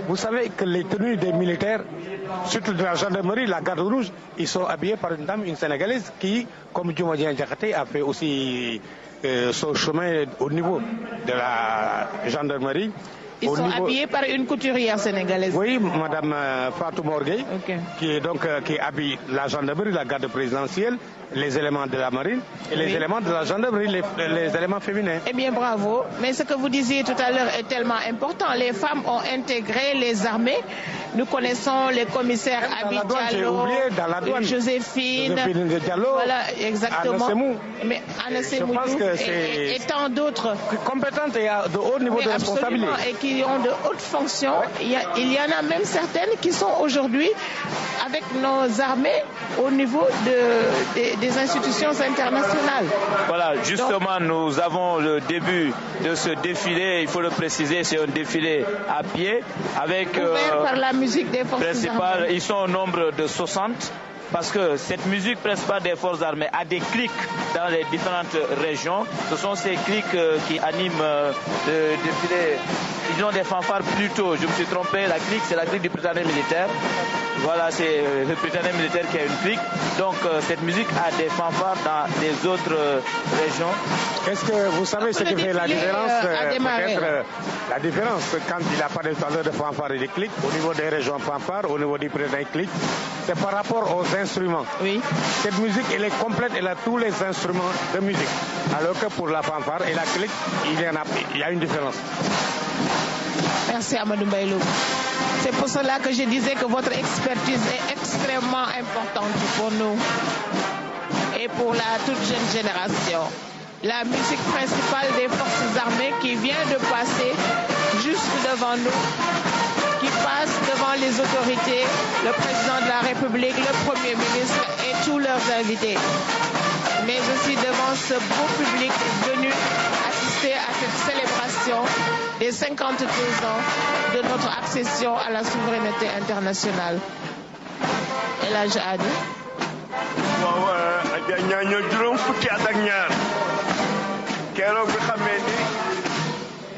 Vous savez que les tenues des militaires, surtout de la gendarmerie, la garde rouge, ils sont habillés par une dame, une Sénégalaise, qui, comme Djoumadien Diakhaté, a fait aussi son chemin au niveau de la gendarmerie. Ils sont habillés par une couturière sénégalaise. Oui, Madame Fatou Morguey, qui habille la gendarmerie, la garde présidentielle, les éléments de la marine et les éléments de la gendarmerie, les éléments féminins. Eh bien, bravo. Mais ce que vous disiez tout à l'heure est tellement important. Les femmes ont intégré les armées. Nous connaissons les commissaires Abi Diallo, Joséphine Diallo, voilà, exactement. Mais Anna Semou et tant d'autres. Compétentes et à de haut niveau de responsabilité. Et qui ont de hautes fonctions. Il y en a même certaines qui sont aujourd'hui avec nos armées au niveau des institutions internationales. Voilà, justement, nous avons le début de ce défilé, il faut le préciser, c'est un défilé à pied avec ouvert par la musique des forces armées. Ils sont au nombre de 60. Parce que cette musique principale des forces armées a des clics dans les différentes régions. Ce sont ces clics qui animent le défilé. Ils ont des fanfares plutôt. Je me suis trompé, la clique, c'est la clique du président militaire. Voilà, c'est le Britannique militaire qui a une clique. Donc cette musique a des fanfares dans des autres régions. Est-ce que vous savez ce qui fait la différence? Peut-être la différence quand il n'y a pas de standard de fanfare et de clics au niveau des régions fanfare, au niveau du Britannique clic, c'est par rapport aux instruments. Oui. Cette musique, elle est complète, elle a tous les instruments de musique. Alors que pour la fanfare et la clic, il y a une différence. Merci Amadou Mbaye. C'est pour cela que je disais que votre expertise est extrêmement importante pour nous et pour la toute jeune génération. La musique principale des forces armées qui vient de passer juste devant nous, qui passe devant les autorités, le président de la République, le Premier ministre et tous leurs invités. Mais aussi devant ce beau public venu assister à cette célébration des 52 ans de notre accession à la souveraineté internationale. El Hadj Adi.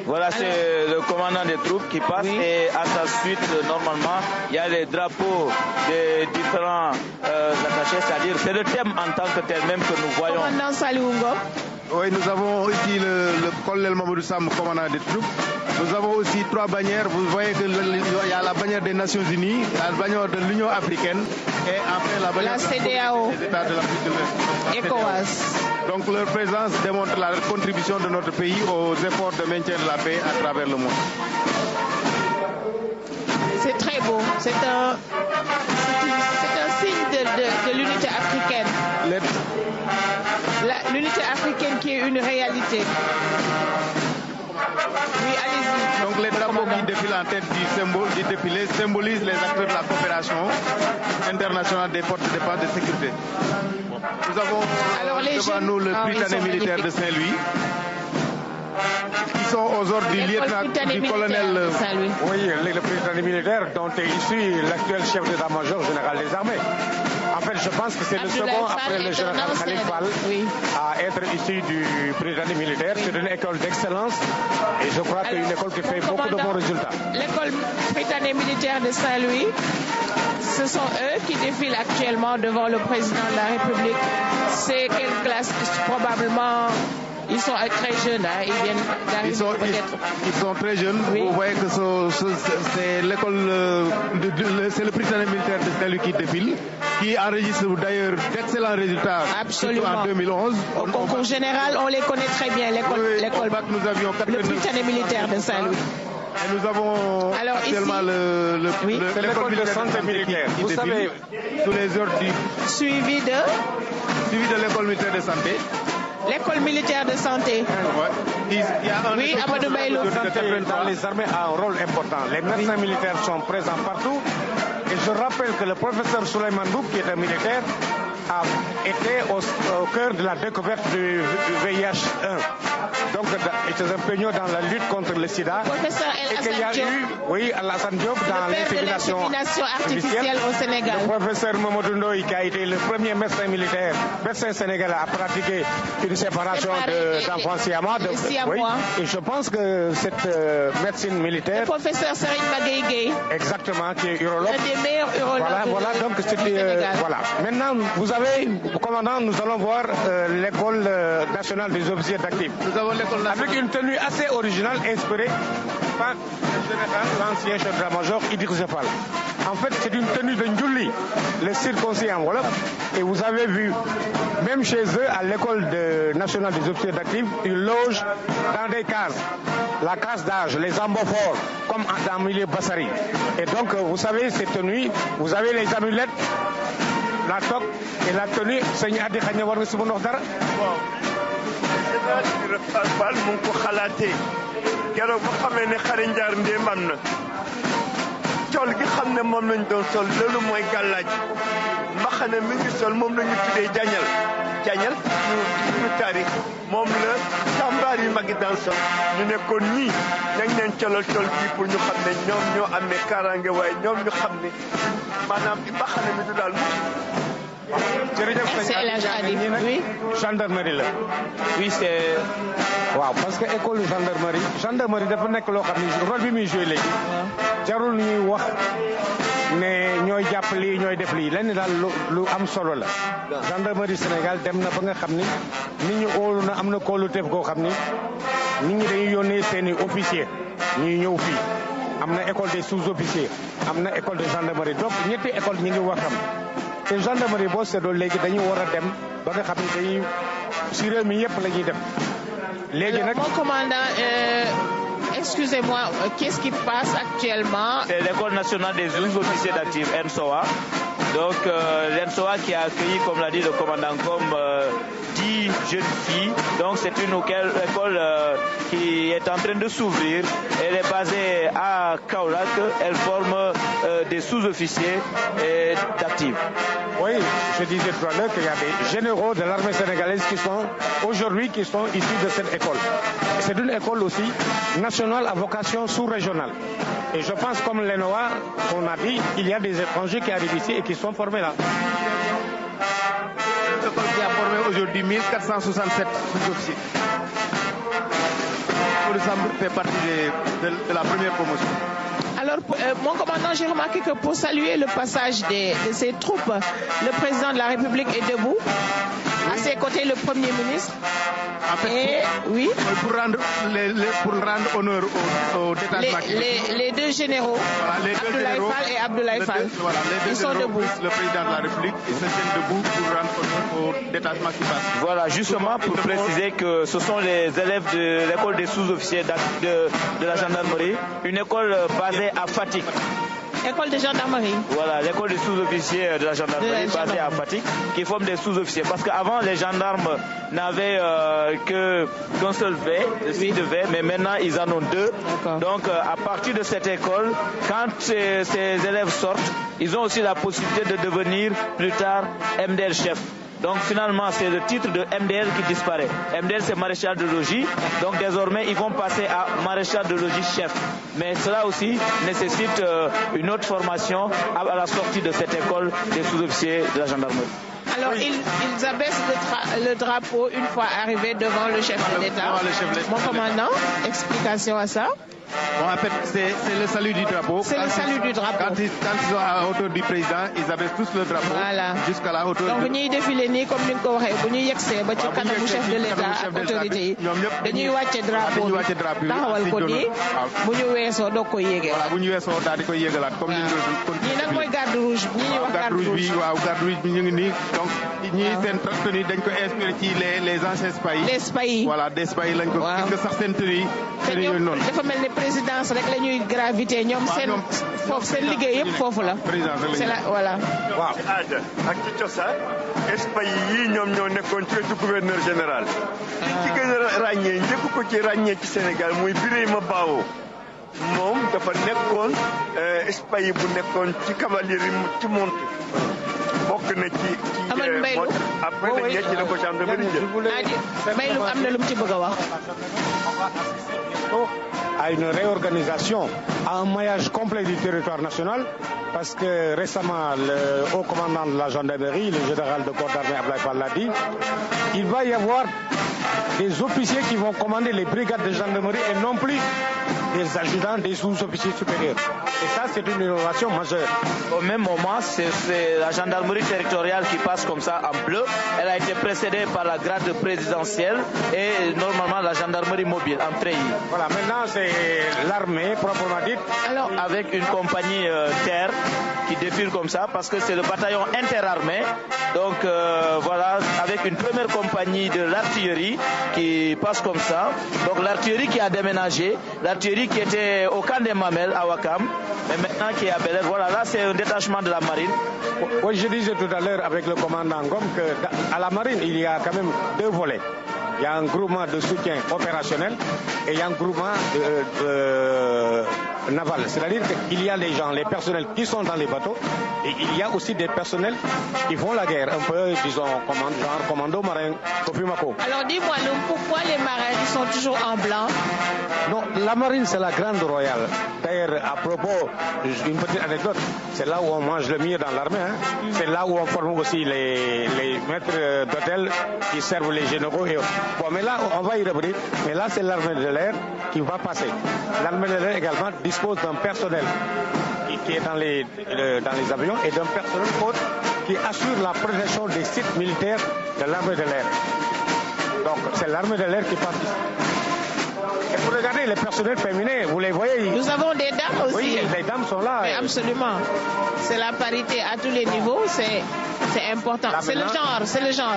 Voilà, c'est le commandant des troupes qui passe et à sa suite, normalement, il y a les drapeaux des différents attachés, c'est-à-dire c'est le thème en tant que tel même que nous voyons. Commandant Saliungo. Oui, nous avons ici le colonel Mamadou Sam, commandant des troupes. Nous avons aussi 3 bannières. Vous voyez qu'il y a la bannière des Nations Unies, la bannière de l'Union africaine et enfin la bannière des États de l'Afrique de l'Ouest. ECOWAS. Donc leur présence démontre la contribution de notre pays aux efforts de maintien de la paix à travers le monde. C'est très beau. C'est un signe de l'unité africaine. L'unité africaine qui est une réalité. Oui, allez-y. Donc les drapeaux qui défilent en tête du défilé symbolisent les acteurs de la coopération internationale des forces de défense et de sécurité. Nous avons devant nous le Britannique militaire de Saint-Louis, qui sont aux ordres du lieutenant du colonel. Oui, le Britannique militaire dont est issu l'actuel chef d'état-major général des armées. En fait, je pense que c'est le second après le général Khalil Fall à être issu du Britannique militaire. C'est une école d'excellence et je crois que c'est une école qui fait beaucoup de bons résultats. L'école Britannique militaire de Saint-Louis, ce sont eux qui défilent actuellement devant le président de la République. C'est quelle classe? Probablement. Ils sont très jeunes, hein. Ils viennent d'arriver peut-être. Ils sont très jeunes. Oui. Vous voyez que c'est l'école, c'est le Britannique militaire de Saint-Louis qui défile, qui enregistre d'ailleurs d'excellents résultats. Absolument. En 2011. Au concours général, on les connaît très bien, l'école. Nous avions le Britannique militaire de Saint-Louis. Et nous avons actuellement l'école de santé militaire. Vous savez, tous les heures suivi de l'école militaire de santé. L'école militaire de santé. Il y a oui, Amadou Mbaye. Dans les armées a un rôle important. Les médecins militaires sont présents partout. Et je rappelle que le professeur Souleymane Boub, qui est un militaire, a été au cœur de la découverte du VIH-1. Donc, il était un pionnier dans la lutte contre le sida. Professeur Alassane Diop dans l'insémination artificielle au Sénégal. Le professeur Mamadou Ndoye, qui a été le premier médecin militaire, médecin sénégalais, à pratiquer une séparation d'enfants siamois. Et je pense que cette médecine militaire... Le professeur Serigne Magaye Gueye. Exactement, qui est urologue. Un des meilleurs urologues. Voilà, donc c'était... voilà. Maintenant, vous avez, commandant, nous allons voir l'école nationale des officiers d'actifs. Nous avons l'école nationale. Avec une tenue assez originale, inspirée par le général, l'ancien chef d'état-major, Idrissa Fall. En fait, c'est une tenue de Ndjouli, le circoncis en Wolof. Et vous avez vu, même chez eux, à l'école nationale des officiers d'actifs, ils logent dans des cases. La case d'âge, les ambophores, comme dans le milieu Bassari. Et donc, vous savez, cette tenue, vous avez les amulettes, la toque et la tenue. Seigneur Adi Khanya war nga si mën wax dara. Fall mu ngi ko xalaatee keroog ba xamee ne xare njaar ndéem am na col gi xam ne moom lañ doon sol loolu mooy gàllaaj mbaxane mi ngi sol moom la ñu tuddee jañal ñu taarix moom la jàmbaar yu mag yi daan sol ñu nekkoon ñii nañ leen colal col bii pour ñu xam ne ñoom ñoo amee kaaraange waaye ñoom ñu xam ne maanaam di mbaxane mi du daal oui. Gendarmerie là. Oui, c'est. Waaw, parce que école gendarmerie dafa nekk loo xam ni rôle bi muy joué léegi. jarul ñuy wax ne ñooy jàpp lii ñooy def lii lenn daal lu am solo la. gendarmerie Sénégal dem na ba nga xam ni nit ñi óolu na am na kóoluteef koo xam ni nit ñi dañuy yónnee seeni officier ñuy ñëw fii am na école des sous-officiers am na école de gendarmerie donc ñetti école ñi ngi waxam te gendarmerie boo seetloo léegi dañu war a dem ba nga xam ni dañuy si réew mi yëpp la ñuy dem léegi nag. Mon commandant, excusez-moi, qu'est-ce qui passe actuellement? C'est l'école nationale des sous-officiers d'actifs, ENSOA. Donc l'ENSOA qui a accueilli, comme l'a dit le commandant, comme 10 jeunes filles. Donc c'est une école qui est en train de s'ouvrir. Elle est basée à Kaolack. Elle forme des sous-officiers d'actifs. Oui, je disais tout à l'heure qu'il y a des généraux de l'armée sénégalaise qui sont aujourd'hui issus de cette école. C'est une école aussi nationale à vocation sous-régionale. Et je pense, comme l'ENOA, on a dit, il y a des étrangers qui arrivent ici et qui sont formés là. Cette école qui a formé aujourd'hui 1467 sous-officiers. Pour fait partie de la première promotion. Alors, mon commandant, j'ai remarqué que pour saluer le passage de ces troupes, le président de la République est debout. À ses côtés, le Premier ministre. En fait, oui. Pour rendre honneur au détachement. Les deux généraux, voilà, Abdoulaye Fall et Abdoulaye Fall. Voilà, les deux ils sont debout. Le président de la République, ils se tiennent debout pour rendre honneur au détachement qui passe. Voilà, justement pour préciser que ce sont les élèves de l'école des sous-officiers de la gendarmerie, une école basée à Fatick. École de gendarmerie. Voilà, l'école des sous-officiers de la gendarmerie basée à Fatick, qui forment des sous-officiers. Parce qu'avant, les gendarmes n'avaient qu'un seul de V, mais maintenant, ils en ont deux. Donc, à partir de cette école, quand ces élèves sortent, ils ont aussi la possibilité de devenir plus tard MDL chef. Donc finalement, c'est le titre de MDL qui disparaît. MDL, c'est maréchal de logis. Donc désormais, ils vont passer à maréchal de logis chef. Mais cela aussi nécessite une autre formation à la sortie de cette école des sous-officiers de la gendarmerie. Alors, ils abaissent le drapeau une fois arrivés devant le chef de l'État. Mon commandant, explication à ça? Bon, en fait, c'est le salut du drapeau. C'est le salut du drapeau. Quand ils sont à la hauteur du président, ils abaissent tous le drapeau jusqu'à la hauteur. Donc, ñuy défilé nii comme ni nga ko waxee bu ñu yegsee ba ci kanamu chef de l'État ak autorité yi dañuy wàcce drapeau bi taxawal ko nii bu ñu weesoo doog ko yéegee. Voilà, bu ñu weesoo daal di koy yéegalaat comme ni ñu doon. ñii nag mooy garde rouge bi ñuy wax garde rouge bi waaw garde rouge bi ñu ngi nii donc ñii seen tenue dañ ko inspiré ci les anciens spahis. Les spahis. Voilà, des spahis lañ ko gis nga sax seen tenue yooyu noonu. dafa mel ni présidence rek la ñuy gravité ñoom seen foofu seen liggéey yëpp foofu la. c'est la voilà. waaw ci aada ak ci cosaan Espagne yii ñoom ñoo nekkoon ci wetu gouverneur général. ci gën a ràññee njëkk ko ci ràññee ci Sénégal muy Birima Bao moom dafa nekkoon Espagne bu nekkoon ci cavalerie ci monte bokk na ci Amadou Mbaylou après nag ñett ci la ko gendarmerie jël. Mbaylou am na lu mu ci bëgg a wax. À une réorganisation, à un maillage complet du territoire national, parce que récemment, le haut commandant de la gendarmerie, le général de corps d'armée Abdoulaye Fall l'a dit, il va y avoir des officiers qui vont commander les brigades de gendarmerie et non plus des adjudants, des sous-officiers supérieurs. Et ça, c'est une innovation majeure. Au même moment, c'est la gendarmerie territoriale qui passe comme ça en bleu. Elle a été précédée par la garde présidentielle et normalement la gendarmerie mobile en treillis. Voilà, maintenant c'est l'armée proprement dite. Alors, avec une compagnie terre qui défile comme ça parce que c'est le bataillon interarmé. Donc voilà, avec une première compagnie de l'artillerie qui passe comme ça. Donc l'artillerie qui a déménagé, l'artillerie qui était au camp des Mamelles à Ouakam, mais maintenant qui est à Bel-Air. Voilà, là c'est un détachement de la marine. Oui, je disais tout à l'heure avec le commandant Ngom qu'à la marine, il y a quand même deux volets. Il y a un groupement de soutien opérationnel et il y a un groupement naval. C'est-à-dire qu'il y a les gens, les personnels qui sont dans les bateaux et il y a aussi des personnels qui font la guerre, un peu, disons, genre commando marin, Kofiumako. Alors dis-moi, pourquoi les marins ils sont toujours en blanc? Non, la marine c'est la grande royale. D'ailleurs, à propos, une petite anecdote, c'est là où on mange le mieux dans l'armée. Hein. C'est là où on forme aussi les maîtres d'hôtel qui servent les généraux et autres. Bon, mais là, on va y revenir. Mais là, c'est l'armée de l'air qui va passer. L'armée de l'air également dispose d'un personnel qui est dans les avions et d'un personnel autre qui assure la protection des sites militaires de l'armée de l'air. Donc c'est l'armée de l'air qui participe. Et vous regardez les personnels féminins, vous les voyez. Nous avons des dames aussi. Oui, les dames sont là. Mais absolument. C'est la parité à tous les niveaux, c'est important. C'est le genre, c'est le genre.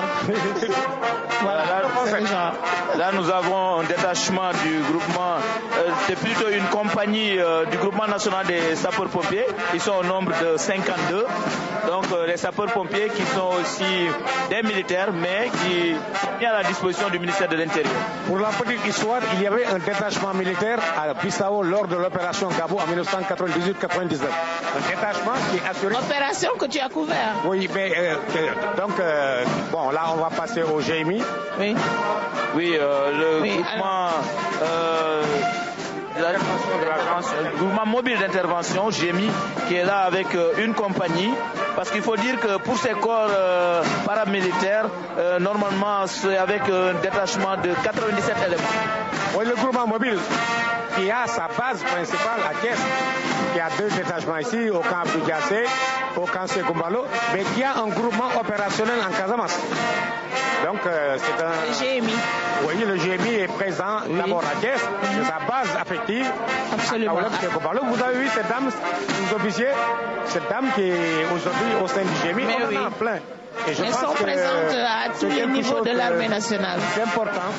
Voilà, c'est le genre. Là, nous avons un détachement du groupement, c'est plutôt une compagnie du groupement national des sapeurs-pompiers. Ils sont au nombre de 52. Donc, les sapeurs-pompiers qui sont aussi des militaires, mais qui sont mis à la disposition du ministère de l'Intérieur. Pour la petite histoire, il y avait un détachement militaire à Bissau lors de l'opération Gabo en 1998-99. Un détachement qui assurait... Opération que tu as couvert. Oui, mais bon, là, on va passer au GMI. Oui. Oui, groupement... le groupement mobile d'intervention, GMI, qui est là avec une compagnie, parce qu'il faut dire que pour ces corps paramilitaires, normalement c'est avec un détachement de 97 éléments. Oui, le groupement mobile qui a sa base principale à Thiès, qui a 2 détachements ici, au camp Abdou Diassé, au camp Sékoumbalo, mais qui a un groupement opérationnel en Casamance. Donc c'est un... GMI. Oui, le GMI est présent d'abord à Thiès, c'est sa base affective. Absolument. Vous avez vu cette dame, les officiers, cette dame qui est aujourd'hui au sein du GMI, on en a plein. Et elles sont présentes à tous les niveaux de l'armée nationale. C'est important.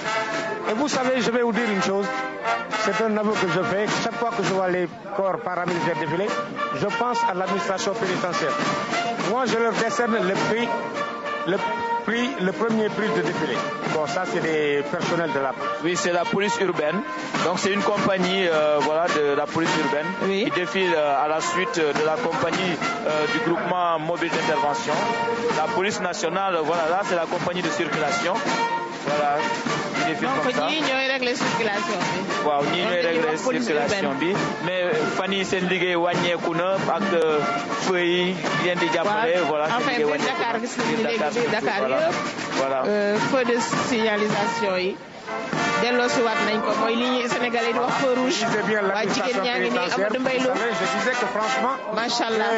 Et vous savez, je vais vous dire une chose. C'est un aveu que je fais. Chaque fois que je vois les corps paramilitaires défiler, je pense à l'administration pénitentiaire. Moi, je leur décerne le premier prix de défilé. Bon, ça, c'est des personnels de la police. Oui, c'est la police urbaine. Donc, c'est une compagnie de la police urbaine qui défile à la suite de la compagnie du groupement mobile d'intervention. La police nationale, voilà, là, c'est la compagnie de circulation. Voilà. Donc, ñii ñooy régler circulation bi. waaw ñii ñooy régler circulation bi mais fan yii seen liggéey wàññeeku na ak feu yi leen di jàppale. voilà seen liggéey wàññeeku Dakar gis nañu léegi Dakar yëpp. voilà feu de signalisation yi. delloo si waat nañ ko mooy li ñuy Sénégalais di wax feu rouge. waa jigéen ñaa ngi nii Amadou Mbaye Lo. Je disais que franchement. macha allah.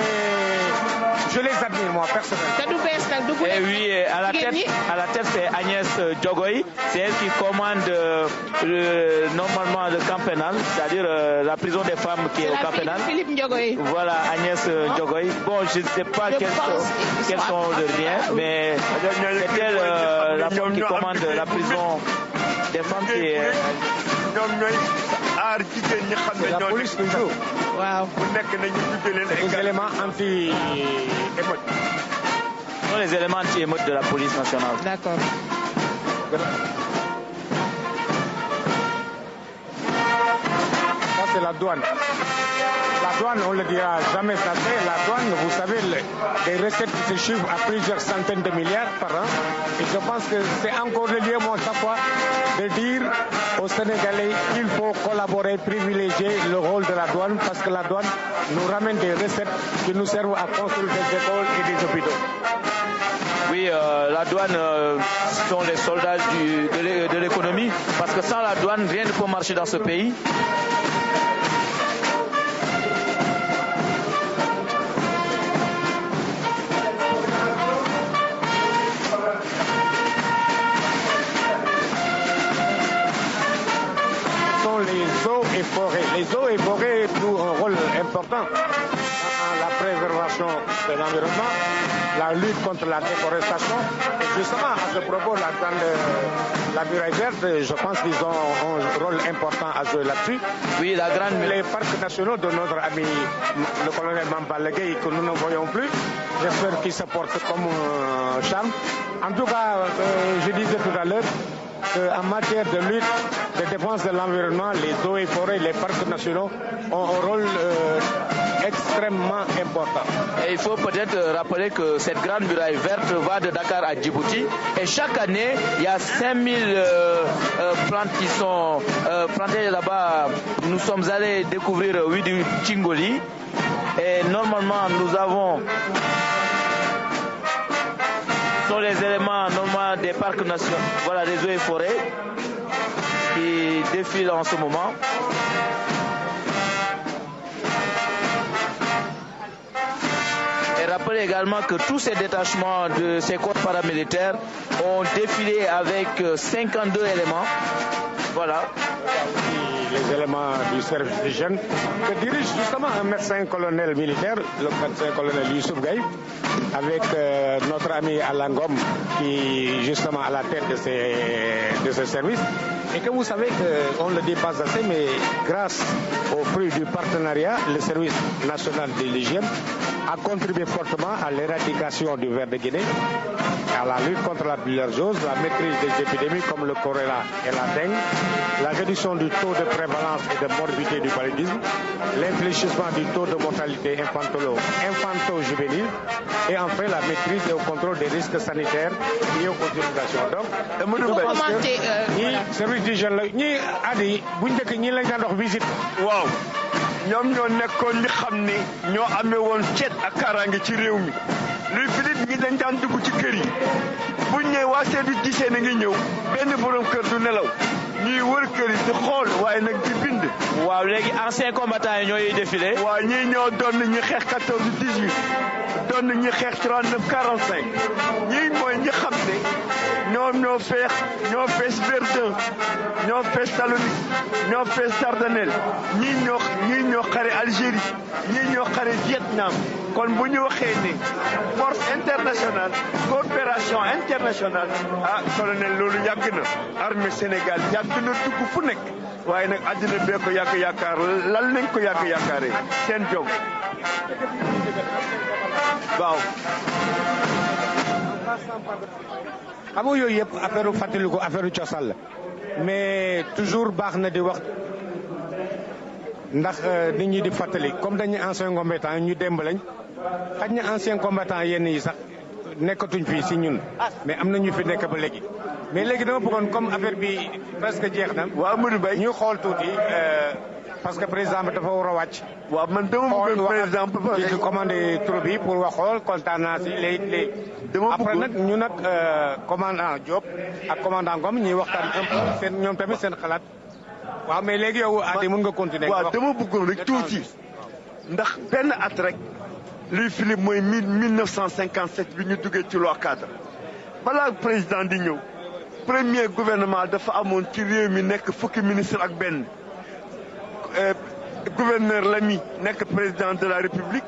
Je les admire moi personnellement. te du bees nag du Et oui, à la tête c'est Agnès Diogoy. C'est elle qui commande normalement le camp pénal, c'est-à-dire la prison des femmes qui est au camp pénal. Philippe Diogoy. Voilà, Agnès Diogoy. Bon, je ne sais pas quels sont leurs liens, mais c'est elle la femme qui commande la prison des femmes qui est... C'est la police toujours. Waaw. Les éléments anti-émeute. Ce sont les éléments anti-émeute de la police nationale. D'accord. Ça, c'est la douane. La douane, on ne le dira jamais assez. La douane, vous savez, les recettes qui se chiffrent à plusieurs centaines de milliards par an. Et je pense que c'est encore le lieu, moi, chaque fois, de dire aux Sénégalais qu'il faut collaborer, privilégier le rôle de la douane, parce que la douane nous ramène des recettes qui nous servent à construire des écoles et des hôpitaux. Oui, la douane sont les soldats de l'économie, parce que sans la douane, rien ne peut marcher dans ce pays. Les eaux et forêts jouent un rôle important dans la préservation de l'environnement, la lutte contre la déforestation. Et justement, à ce propos, la muraille verte, je pense qu'ils ont un rôle important à jouer là-dessus. Oui, la grande... Les parcs nationaux de notre ami le colonel Mambalagué, que nous ne voyons plus, j'espère qu'ils se portent comme un charme. En tout cas, je disais tout à l'heure, en matière de lutte, de défense de l'environnement, les eaux et forêts, les parcs nationaux ont un rôle extrêmement important. Et il faut peut-être rappeler que cette grande muraille verte va de Dakar à Djibouti. Et chaque année, il y a 5000 plantes qui sont plantées là-bas. Nous sommes allés découvrir du Tchingoli. Et normalement, nous avons... Ce sont les éléments normalement des parcs nationaux, voilà, des eaux et forêts qui défilent en ce moment. Et rappeler également que tous ces détachements de ces corps paramilitaires ont défilé avec 52 éléments. Voilà. Les éléments du service d'hygiène que dirige justement un médecin colonel militaire, le médecin colonel Youssouf Gaye, avec notre ami Alain Ngom qui justement à la tête de ce service. Et que vous savez qu'on ne le dit pas assez, mais grâce au fruit du partenariat, le service national de l'hygiène a contribué fortement à l'éradication du ver de Guinée, à la lutte contre la bilharzose, la maîtrise des épidémies comme le choléra et la dengue, la réduction du taux de prévalence et de morbidité du paludisme, l'infléchissement du taux de mortalité infanto-juvénile et enfin la maîtrise et le contrôle des risques sanitaires liés aux inondations. Donc, service d'hygiène la ñi adi bu njëkk ñi lañ daan dox visite. waaw ñoom ñoo nekkoon li xam ne ñoo amee woon cet ak kaaraange ci réew mi luy Philippe ñi dañ daan dugg ci kër yi buñ ñëwee waa service d'hygiène ngi ñëw benn borom kër du nelaw ñuy wër kër yi di xool waaye nag di bind. waaw léegi anciens combattants yi ñooy défilé. waaw ñii ñoo doon ñi xeex 14 18 doon ñi xeex 39 45 ñii mooy ñi xam ne ñoom ñoo fees Verdun ñoo fees Salonique ñoo fees Dardanelles ñii ñoo xare Algérie ñii ñoo xare Vietnam kon bu ñu waxee ne force internationale coopération internationale colonel loolu yàgg na armée Sénégal yàgg na dugg fu nekk waaye nag àddina bee ko yàgg yaakaar lal nañ ko yàgg yaakaaree seen jom waaw. xam nga yooyu yëpp affaire fàttaliku affaire cosaan la mais toujours baax na di wax ndax nit ñi di fàttali comme dañuy ancien combattant ñu démb lañ xaj na ancien combattant yenn yi sax nekkatuñ fii si ñun mais am na ñu fi nekk ba léegi mais léegi dama bëggoon comme affaire bi presque jeex na. waaw Modou Mbaye ñu xool tuuti parce que président bi dafa war a wàcc. waaw man dama bëggoon président di commandé troupe yi pour wax xool kontaan naa si léegi. après nag ñu nag commandant Diop ak commandant Ngom ñuy waxtaan un peu seen ñoom tamit seen xalaat. waaw mais léegi yow Adi mën nga continuer. waaw dama bëggoon rek tuuti ndax benn at rek luy Philippe mooy 1957 bi ñu duggee ci loi cadre balaa président di ñëw premier gouvernement dafa amoon ci réew mi nekk fukki ministre ak benn gouverneur Lamy nekk président de la république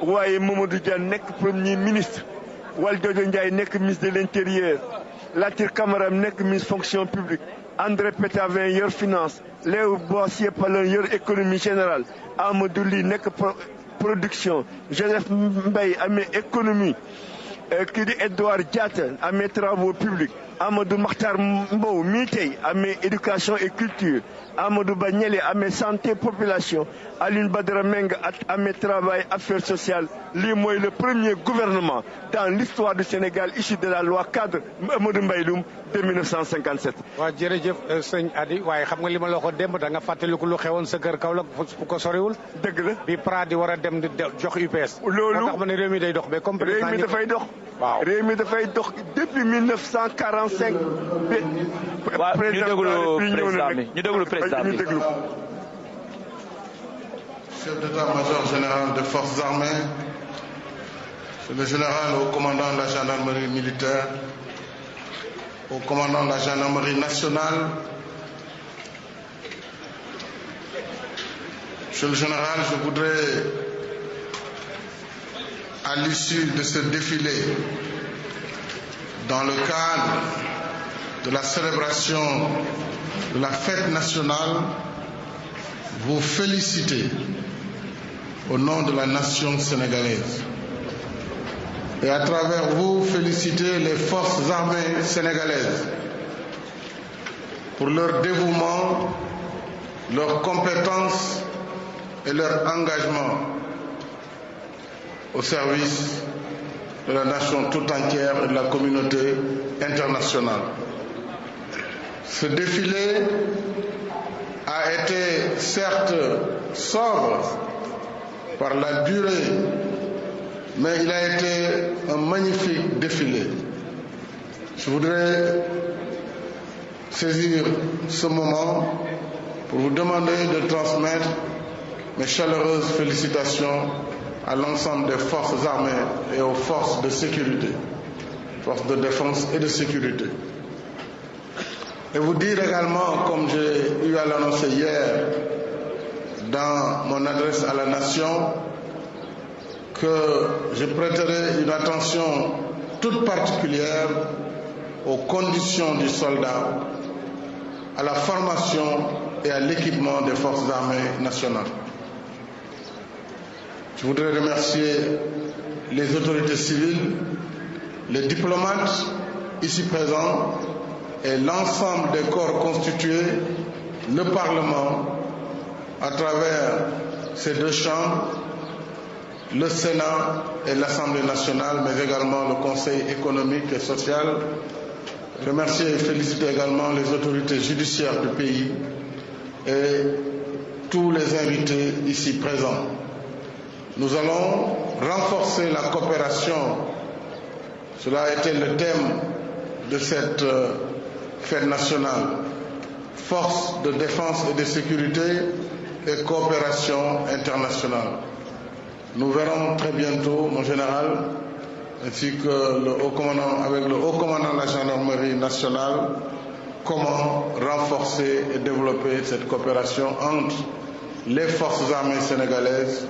waaye Mamadou Dia nekk premier ministre Valdiodio Ndiaye nekk ministre de l'intérieur Latir Camara nekk ministre fonction publique André Pétavin yor finance Léo Boissier Palin yor économie générale Amadou Ly nekk production Joseph Mbaye amee économie kii di Edouard Diatta amee travaux publics Amadou Makhtar Mbow mii tey amee éducation et culture Amadou Ba Niélé amee santé population Alioune Badara Meng amee travail affaires sociales lii mooy le premier gouvernement dans l'histoire du Sénégal issu de la loi cadre Amadou Mbaye Loum de 1957. waaw jërëjëf sëñ Adi waaye xam nga li ma la waxoon démb da nga fàttaliku lu xewoon sa kër Kaolack fu ko soriwul. dëgg la bi Pra di war a dem di jox UPS. loolu moo tax ma ne réew mi day dox mais comme président réew mi dafay dox. waaw réew mi dafay dox depuis 1945. waaw ñu déglu président bi Chef d'état-major général des forces armées, le général au commandant de la gendarmerie militaire, au commandant de la gendarmerie nationale, Monsieur le général, je voudrais, à l'issue de ce défilé, dans le cadre de la célébration de la fête nationale, vous féliciter au nom de la nation sénégalaise. Et à travers vous, féliciter les forces armées sénégalaises pour leur dévouement, leur compétence et leur engagement au service de la nation tout entière et de la communauté internationale. Ce défilé a été certes sobre par la durée, mais il a été un magnifique défilé. Je voudrais saisir ce moment pour vous demander de transmettre mes chaleureuses félicitations à l'ensemble des forces armées et aux forces de sécurité, forces de défense et de sécurité. Et vous dire également, comme j'ai eu à l'annoncer hier dans mon adresse à la nation, que je prêterai une attention toute particulière aux conditions du soldat, à la formation et à l'équipement des forces armées nationales. Je voudrais remercier les autorités civiles, les diplomates ici présents et l'ensemble des corps constitués, le Parlement, à travers ces deux chambres, le Sénat et l'Assemblée nationale, mais également le Conseil économique et social. Remercier et féliciter également les autorités judiciaires du pays et tous les invités ici présents. Nous allons renforcer la coopération. Cela a été le thème de cette fête nationale. Force de défense et de sécurité et coopération internationale. Nous verrons très bientôt, mon général, ainsi que avec le haut commandant de la gendarmerie nationale, comment renforcer et développer cette coopération entre les forces armées sénégalaises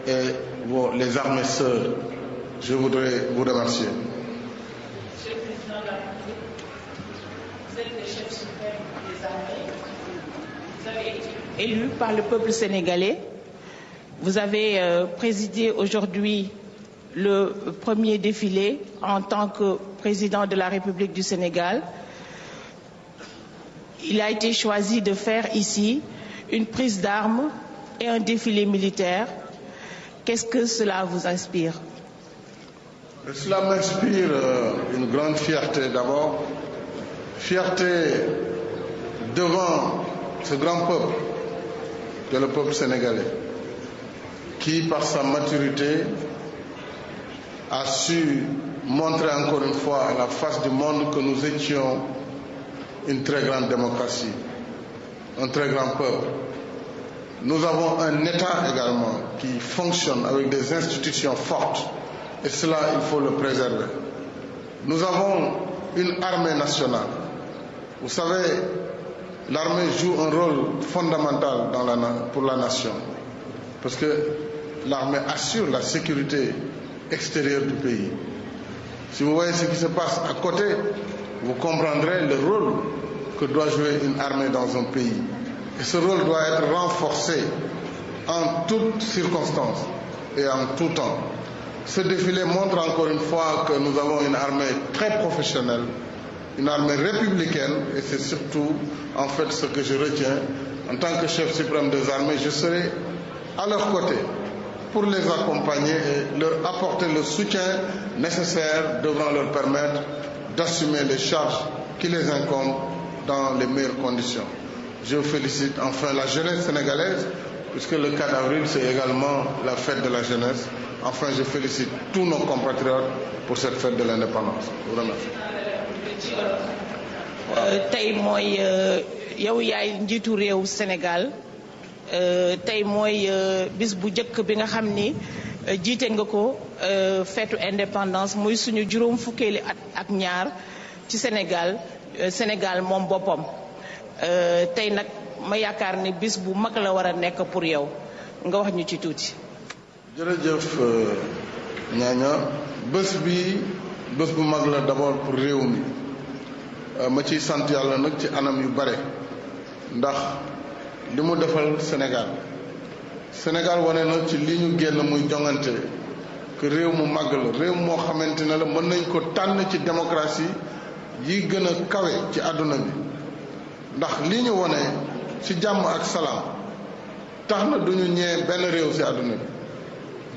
et les armées sœurs. Je voudrais vous remercier. Monsieur le Président de la République, vous êtes le chef suprême des armées. Vous avez été élu par le peuple sénégalais. Vous avez présidé aujourd'hui le premier défilé en tant que président de la République du Sénégal. Il a été choisi de faire ici une prise d'armes et un défilé militaire. Qu'est-ce que cela vous inspire? Cela m'inspire une grande fierté d'abord. Fierté devant ce grand peuple, que le peuple sénégalais, qui par sa maturité a su montrer encore une fois à la face du monde que nous étions une très grande démocratie, un très grand peuple. Nous avons un État également qui fonctionne avec des institutions fortes et cela, il faut le préserver. Nous avons une armée nationale. Vous savez, l'armée joue un rôle fondamental pour la nation parce que l'armée assure la sécurité extérieure du pays. Si vous voyez ce qui se passe à côté, vous comprendrez le rôle que doit jouer une armée dans un pays. Et ce rôle doit être renforcé en toutes circonstances et en tout temps. Ce défilé montre encore une fois que nous avons une armée très professionnelle, une armée républicaine, et c'est surtout en fait ce que je retiens. En tant que chef suprême des armées, je serai à leur côté pour les accompagner et leur apporter le soutien nécessaire devant leur permettre d'assumer les charges qui les incombent dans les meilleures conditions. Je félicite enfin la jeunesse sénégalaise, puisque le 4 avril, c'est également la fête de la jeunesse. Enfin, je félicite tous nos compatriotes pour cette fête de l'indépendance. Je vous remercie. tey mooy yow yaay njiitu réew Sénégal tey mooy bis bu njëkk bi nga xam ni jiite nga ko feetu indépendance muy suñu juróom fukkeeli at ak ñaar ci Sénégal Sénégal moom boppam tey nag ma yaakaar ni bis bu mag la war a nekk pour yow nga wax ñu ci tuuti. jërëjëf ñaaña bés bi bés bu mag la d'abord pour réew mi ma ciy sant yàlla nag ci anam yu bare ndax li mu defal Sénégal Sénégal wane na ci li ñu génn muy jongante que réew mu mag la réew moo xamante ne la mën nañ ko tànn ci démocratie yi gën a kawe ci àdduna bi ndax li ñu wone ci jàmm ak salaam tax na duñu ñee benn réew ci àdduna bi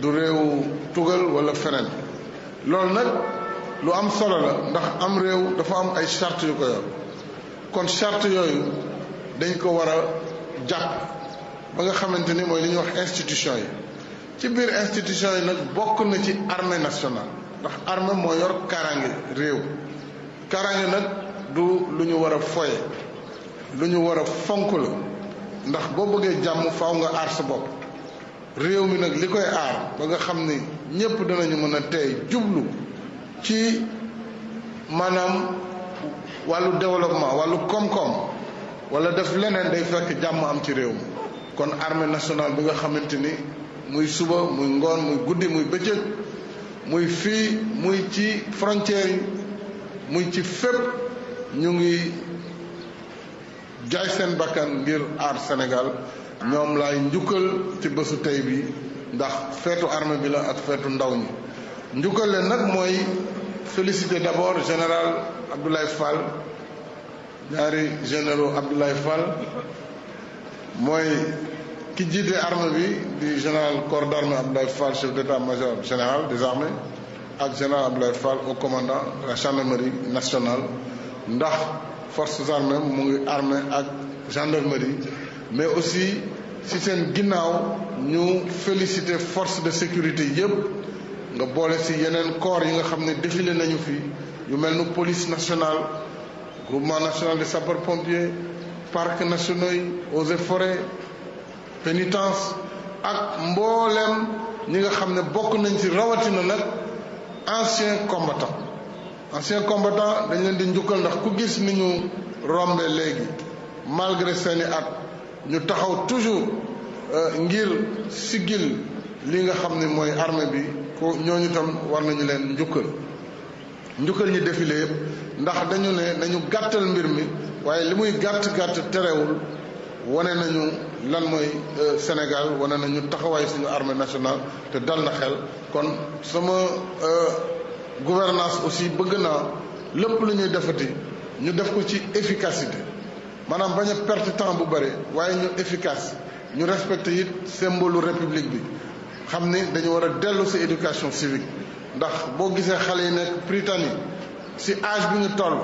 du réew tugal wala feneen loolu nag lu am solo la ndax am réew dafa am ay charte yu ko yor kon charte yooyu dañ ko war a jàpp ba nga xamante ni mooy li ñuy wax institution yi ci biir institution yi nag bokk na ci armée nationale ndax armée moo yor kaaraange réew kaaraange nag du lu ñu war a foye lu ñu war a fonk la ndax boo bëggee jàmm faaw nga aar sa bopp réew mi nag li koy aar ba nga xam ni ñëpp danañu mën a tey jublu ci maanaam wàllu développement wàllu koom-koom wala def leneen day fekk jàmm am ci réew mi kon armée nationale bi nga xamante ni muy suba muy ngoon muy guddi muy bëccëg muy fii muy ci frontières yi muy ci fépp ñu ngi jaay seen bakkan ngir aar Sénégal ñoom laay njukkal ci bésu tey bi ndax feetu armée bi la ak feetu ndaw ñi njukkal leen nag mooy féliciter d'abord général Abdoulaye Fall ñaari généraux Abdoulaye Fall mooy ki jiite armée bi di général corps d'armée Abdoulaye Fall chef d'état-major général des armées ak général Abdoulaye Fall au commandant de la gendarmerie nationale ndax forces armées mu ngi armée ak gendarmerie mais aussi ci seen ginnaaw ñu féliciter force de sécurité yépp nga boole ci yeneen corps yi nga xam ne défilé nañu fi yu mel ni police nationale groupement national des sapeurs-pompiers parcs nationaux yi eaux et forêts pénitence ak mbooleem ñi nga xam ne bokk nañ ci rawatina nag anciens combattants dañ leen di njukkal ndax ku gis ni ñu rombe léegi malgré seeni at ñu taxaw toujours ngir siggil li nga xam ne mooy armée bi ko ñooñu tam war nañu leen njukkal ñi défilé yëpp ndax dañu ne nañu gàttal mbir mi waaye li muy gàtt terewul wane nañu lan mooy Sénégal wane nañu taxawaay suñu armée nationale te dal na xel kon sama gouvernance aussi bëgg naa lépp lu ñuy defati ñu def ko ci efficacité maanaam bañ a perte temps bu bëri waaye ñu efficace ñu respecté it symbole république bi xam ni dañu war a dellu ci éducation civique ndax boo gisee xale yi nekk Prytanée ci âge bi ñu toll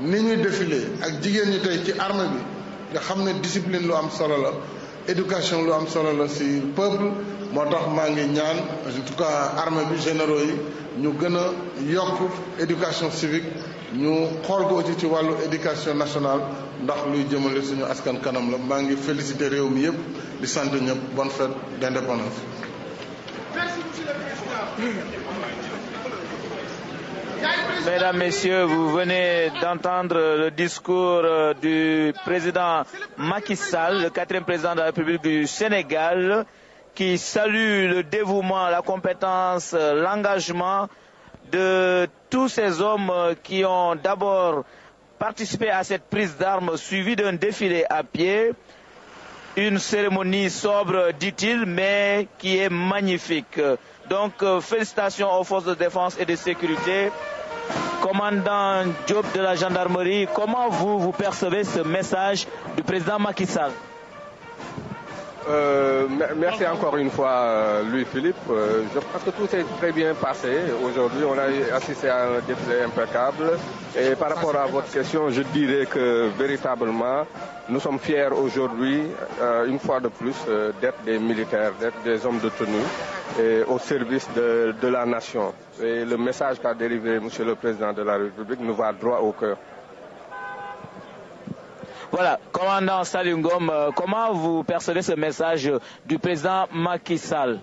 ni ñuy défilé ak jigéen ñi tey ci armée bi nga xam ne discipline lu am solo la éducation lu am solo la ci peuple moo tax maa ngi ñaan en tout cas armée bi généraux yi ñu gën a yokk éducation civique ñu xool ko ci wàllu éducation nationale ndax luy jëmale suñu askan kanam la maa ngi féliciter réew mi yëpp di sant ñëpp bonne fête d'indépendance. Mesdames, Messieurs, vous venez d'entendre le discours du président Macky Sall, le 4e président de la République du Sénégal, qui salue le dévouement, la compétence, l'engagement de tous ces hommes qui ont d'abord participé à cette prise d'armes suivie d'un défilé à pied. Une cérémonie sobre, dit-il, mais qui est magnifique. Donc, félicitations aux forces de défense et de sécurité. Commandant Diop de la gendarmerie, comment vous percevez ce message du président Macky Sall? Merci encore une fois, Louis-Philippe. Je pense que tout s'est très bien passé. Aujourd'hui, on a assisté à un défilé impeccable. Et par rapport à votre question, je dirais que véritablement, nous sommes fiers aujourd'hui, une fois de plus, d'être des militaires, d'être des hommes de tenue et au service de la nation. Et le message qu'a dérivé Monsieur le Président de la République nous va droit au cœur. Voilà, commandant Salim Ngom, comment vous percevez ce message du président Macky Sall?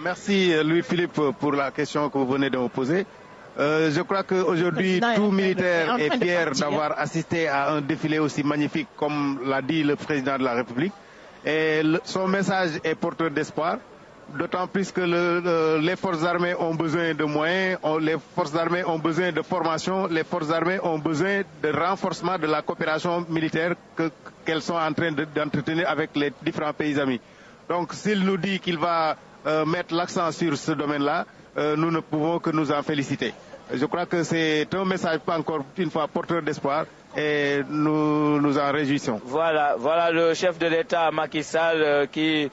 Merci Louis-Philippe pour la question que vous venez de me poser. Je crois qu'aujourd'hui, tout militaire est fier d'avoir assisté à un défilé aussi magnifique comme l'a dit le président de la République. Et son message est porteur d'espoir. D'autant plus que les forces armées ont besoin de moyens, les forces armées ont besoin de formation, les forces armées ont besoin de renforcement de la coopération militaire qu'elles sont en train d'entretenir avec les différents pays amis. Donc s'il nous dit qu'il va mettre l'accent sur ce domaine-là, nous ne pouvons que nous en féliciter. Je crois que c'est un message encore une fois porteur d'espoir et nous nous en réjouissons. Voilà le chef de l'État Macky Sall qui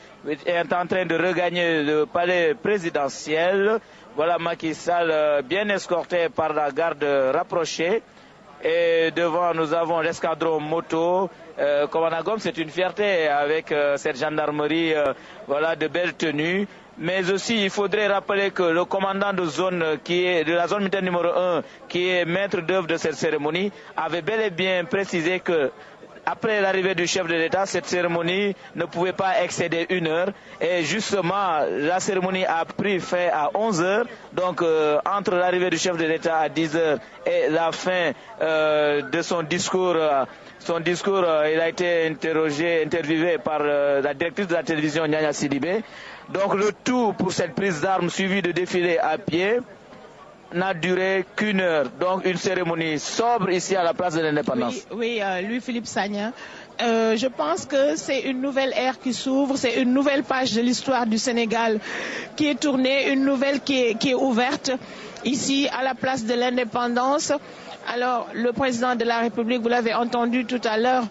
est en train de regagner le palais présidentiel. Voilà Macky Sall bien escorté par la garde rapprochée. Et devant nous avons l'escadron moto. Commandant Ngom, c'est une fierté avec cette gendarmerie, voilà de belles tenues. Mais aussi, il faudrait rappeler que le commandant de zone de la zone militaire numéro 1, qui est maître d'œuvre de cette cérémonie, avait bel et bien précisé que après l'arrivée du chef de l'État, cette cérémonie ne pouvait pas excéder 1 heure. Et justement, la cérémonie a pris fin à 11 heures. Donc, entre l'arrivée du chef de l'État à 10 heures et la fin de son discours, il a été interviewé par la directrice de la télévision Nyanya Sidibé. Donc, le tout pour cette prise d'armes suivie de défilé à pied n'a duré qu'1 heure. Donc une cérémonie sobre ici à la place de l'Indépendance. Oui, Louis-Philippe Sagna. Je pense que c'est une nouvelle ère qui s'ouvre, c'est une nouvelle page de l'histoire du Sénégal qui est tournée, une nouvelle qui est ouverte ici à la place de l'Indépendance. Alors, le président de la République, vous l'avez entendu tout à l'heure,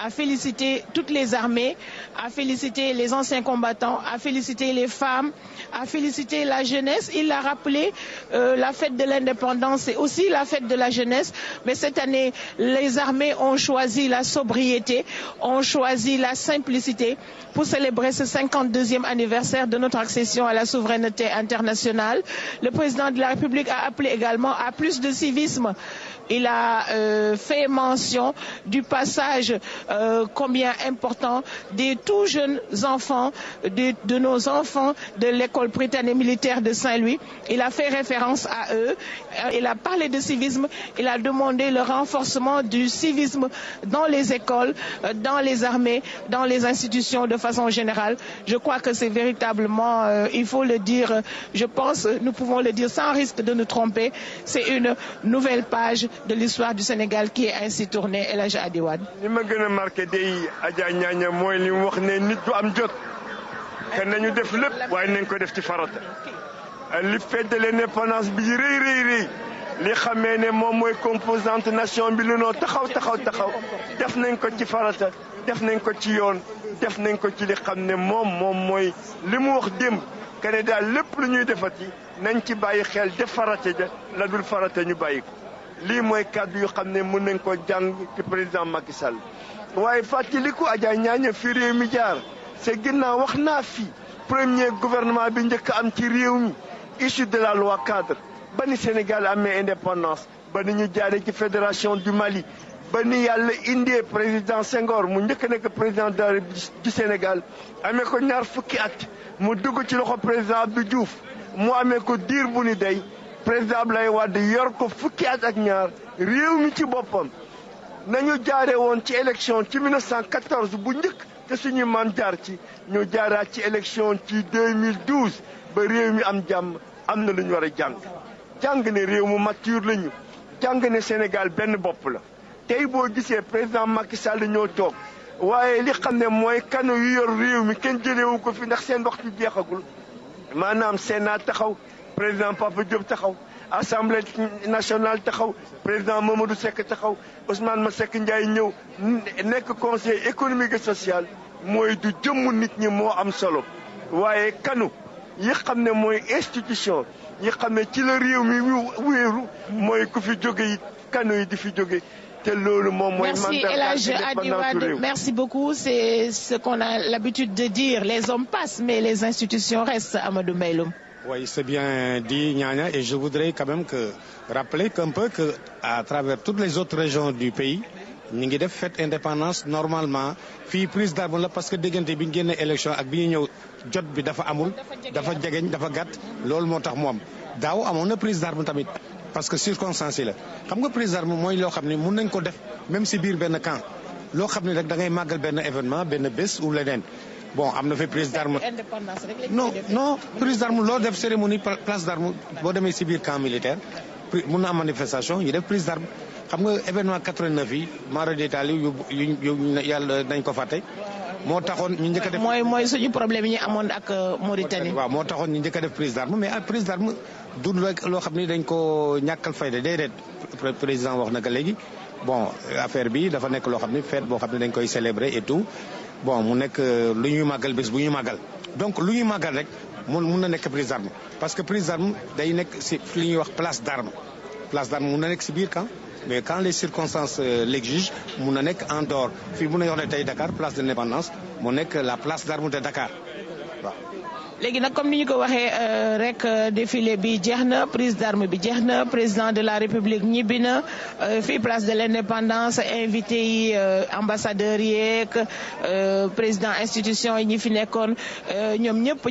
a félicité toutes les armées, a félicité les anciens combattants, a félicité les femmes, a félicité la jeunesse. Il a rappelé la fête de l'indépendance, c'est aussi la fête de la jeunesse. Mais cette année, les armées ont choisi la sobriété, ont choisi la simplicité pour célébrer ce 52e anniversaire de notre accession à la souveraineté internationale. Le président de la République a appelé également à plus de civisme. Il a fait mention du passage combien important des tout jeunes enfants, de nos enfants de l'école Prytanée militaire de Saint-Louis. Il a fait référence à eux. Il a parlé de civisme. Il a demandé le renforcement du civisme dans les écoles, dans les armées, dans les institutions de façon générale. Je crois que c'est véritablement, il faut le dire, je pense, nous pouvons le dire sans risque de nous tromper, c'est une nouvelle page de l'histoire du Sénégal qui est ainsi tournée. El Hadj Adi Wade. li ma gën a marqué day Adja Ñaaña mooy li mu wax ne nit du am jot que nañu def lépp waaye nañ ko def ci farata li fête de l'indépendance bi rëy li xamee ne moom mooy composante nation bi lu noo taxaw def nañ ko ci farata def nañ ko ci yoon def nañ ko ci li xam ne moom mooy li mu wax démb que ne daal lépp lu ñuy defati nañ ci bàyyi xel def farata ja la dul farata ñu bàyyi ko lii mooy kàddu yu xam ne mën nañ ko jàng ci président Macky Sall waaye fàttaliku Adja Ñaaña fi réew mi jaar c'est ginnaaw wax naa fi premier gouvernement bi njëkk am ci réew mi issu de la loi cadre ba ni Sénégal amee indépendance ba ni ñu jaaree ci fédération du Mali ba ni yàlla indee président Senghor mu njëkk nekk président du Sénégal amee ko ñaar fukki at mu dugg ci loxo président Abdou Diouf mu amee ko diir bu ni day président Abdoulaye Wade yor ko fukki at ak ñaar réew mi ci boppam nañu jaare woon ci élection ci 1914 bu njëkk te suñu maam jaar ci ñu jaaraat ci élection ci 2012 ba réew mi am jàmm am na lu ñu war a jàng ne réew mu mature lañu jàng ne Sénégal benn bopp la tey boo gisee président Macky Sall ñoo toog waaye li xam ne mooy kanu yu yor réew mi kenn jëlewu ko fi ndax seen waxtu jeexagul maanaam Sénat taxaw président Papa Diop taxaw assemblée nationale taxaw président Mamadou Seck taxaw Ousmane Masseck Ndiaye ñëw nekk conseil économique et social mooy du jëmm nit ñi moo am solo waaye kanu yi xam ne mooy institution yi xam ne ci la réew mi wéeru mooy ku fi jóge yi kanu yi di fi jóge te loolu moom mooy mandat. Merci beaucoup. C'est ce qu'on a l'habitude de dire. Les hommes passent, mais les institutions restent, Amadou Mbaye. Oui, c'est bien dit, Nyanya, et je voudrais quand même rappeler qu'un peu que à travers toutes les autres régions du pays, ñu ngi def fête indépendance normalement fii prise d'armes la parce que diggante bi ñu génne élection ak bi ñu ñëw jot bi dafa amul dafa jegeñ dafa gàtt loolu moo tax mu am daaw amoon na prise d'armes tamit parce que circonstance yi la xam nga prise d'armes mooy loo xam ne mun nañ ko def même si biir benn camp loo xam ne rek da ngay màggal benn événement benn bés ou leneen bon am na fi prise d'armes non prise d'armes loo def cérémonie place d'armes boo demee si biir camp militaire mun na am manifestation ñu def prise d'armes xam nga événement 89 yi mara d'Italie yu yàlla nañ ko fàtte moo taxoon ñu njëkk a def mooy suñu problème yi ñu amoon ak Mauritanie waaw moo taxoon ñu njëkk a def prise d'armes mais prise d'armes du rek loo xam ni dañ ko ñàkkal fayda déedéet président wax na ko léegi bon affaire bi dafa nekk loo xam ni fête boo xam ne dañ koy célébrer et tout bon mu nekk lu ñuy màggal bés bu ñuy màggal donc lu ñuy màggal rek mun na nekk prise d'armes parce que prise d'armes day nekk si li ñuy wax place d'armes mun na nekk si biir camp mais quand les circonstances l'exigent mun na nekk en dehors fii mun na wax ne tey Dakar place de l'indépendance mu nekk la place d'armes de Dakar waaw. léegi nag comme ni ñu ko waxee rek défilé bi jeex na prise d'armes bi jeex na président de la république ñibbi na fii place de l'indépendance invité yi ambassadeurs yeeg président institution yi ñi fi nekkoon ñoom ñëpp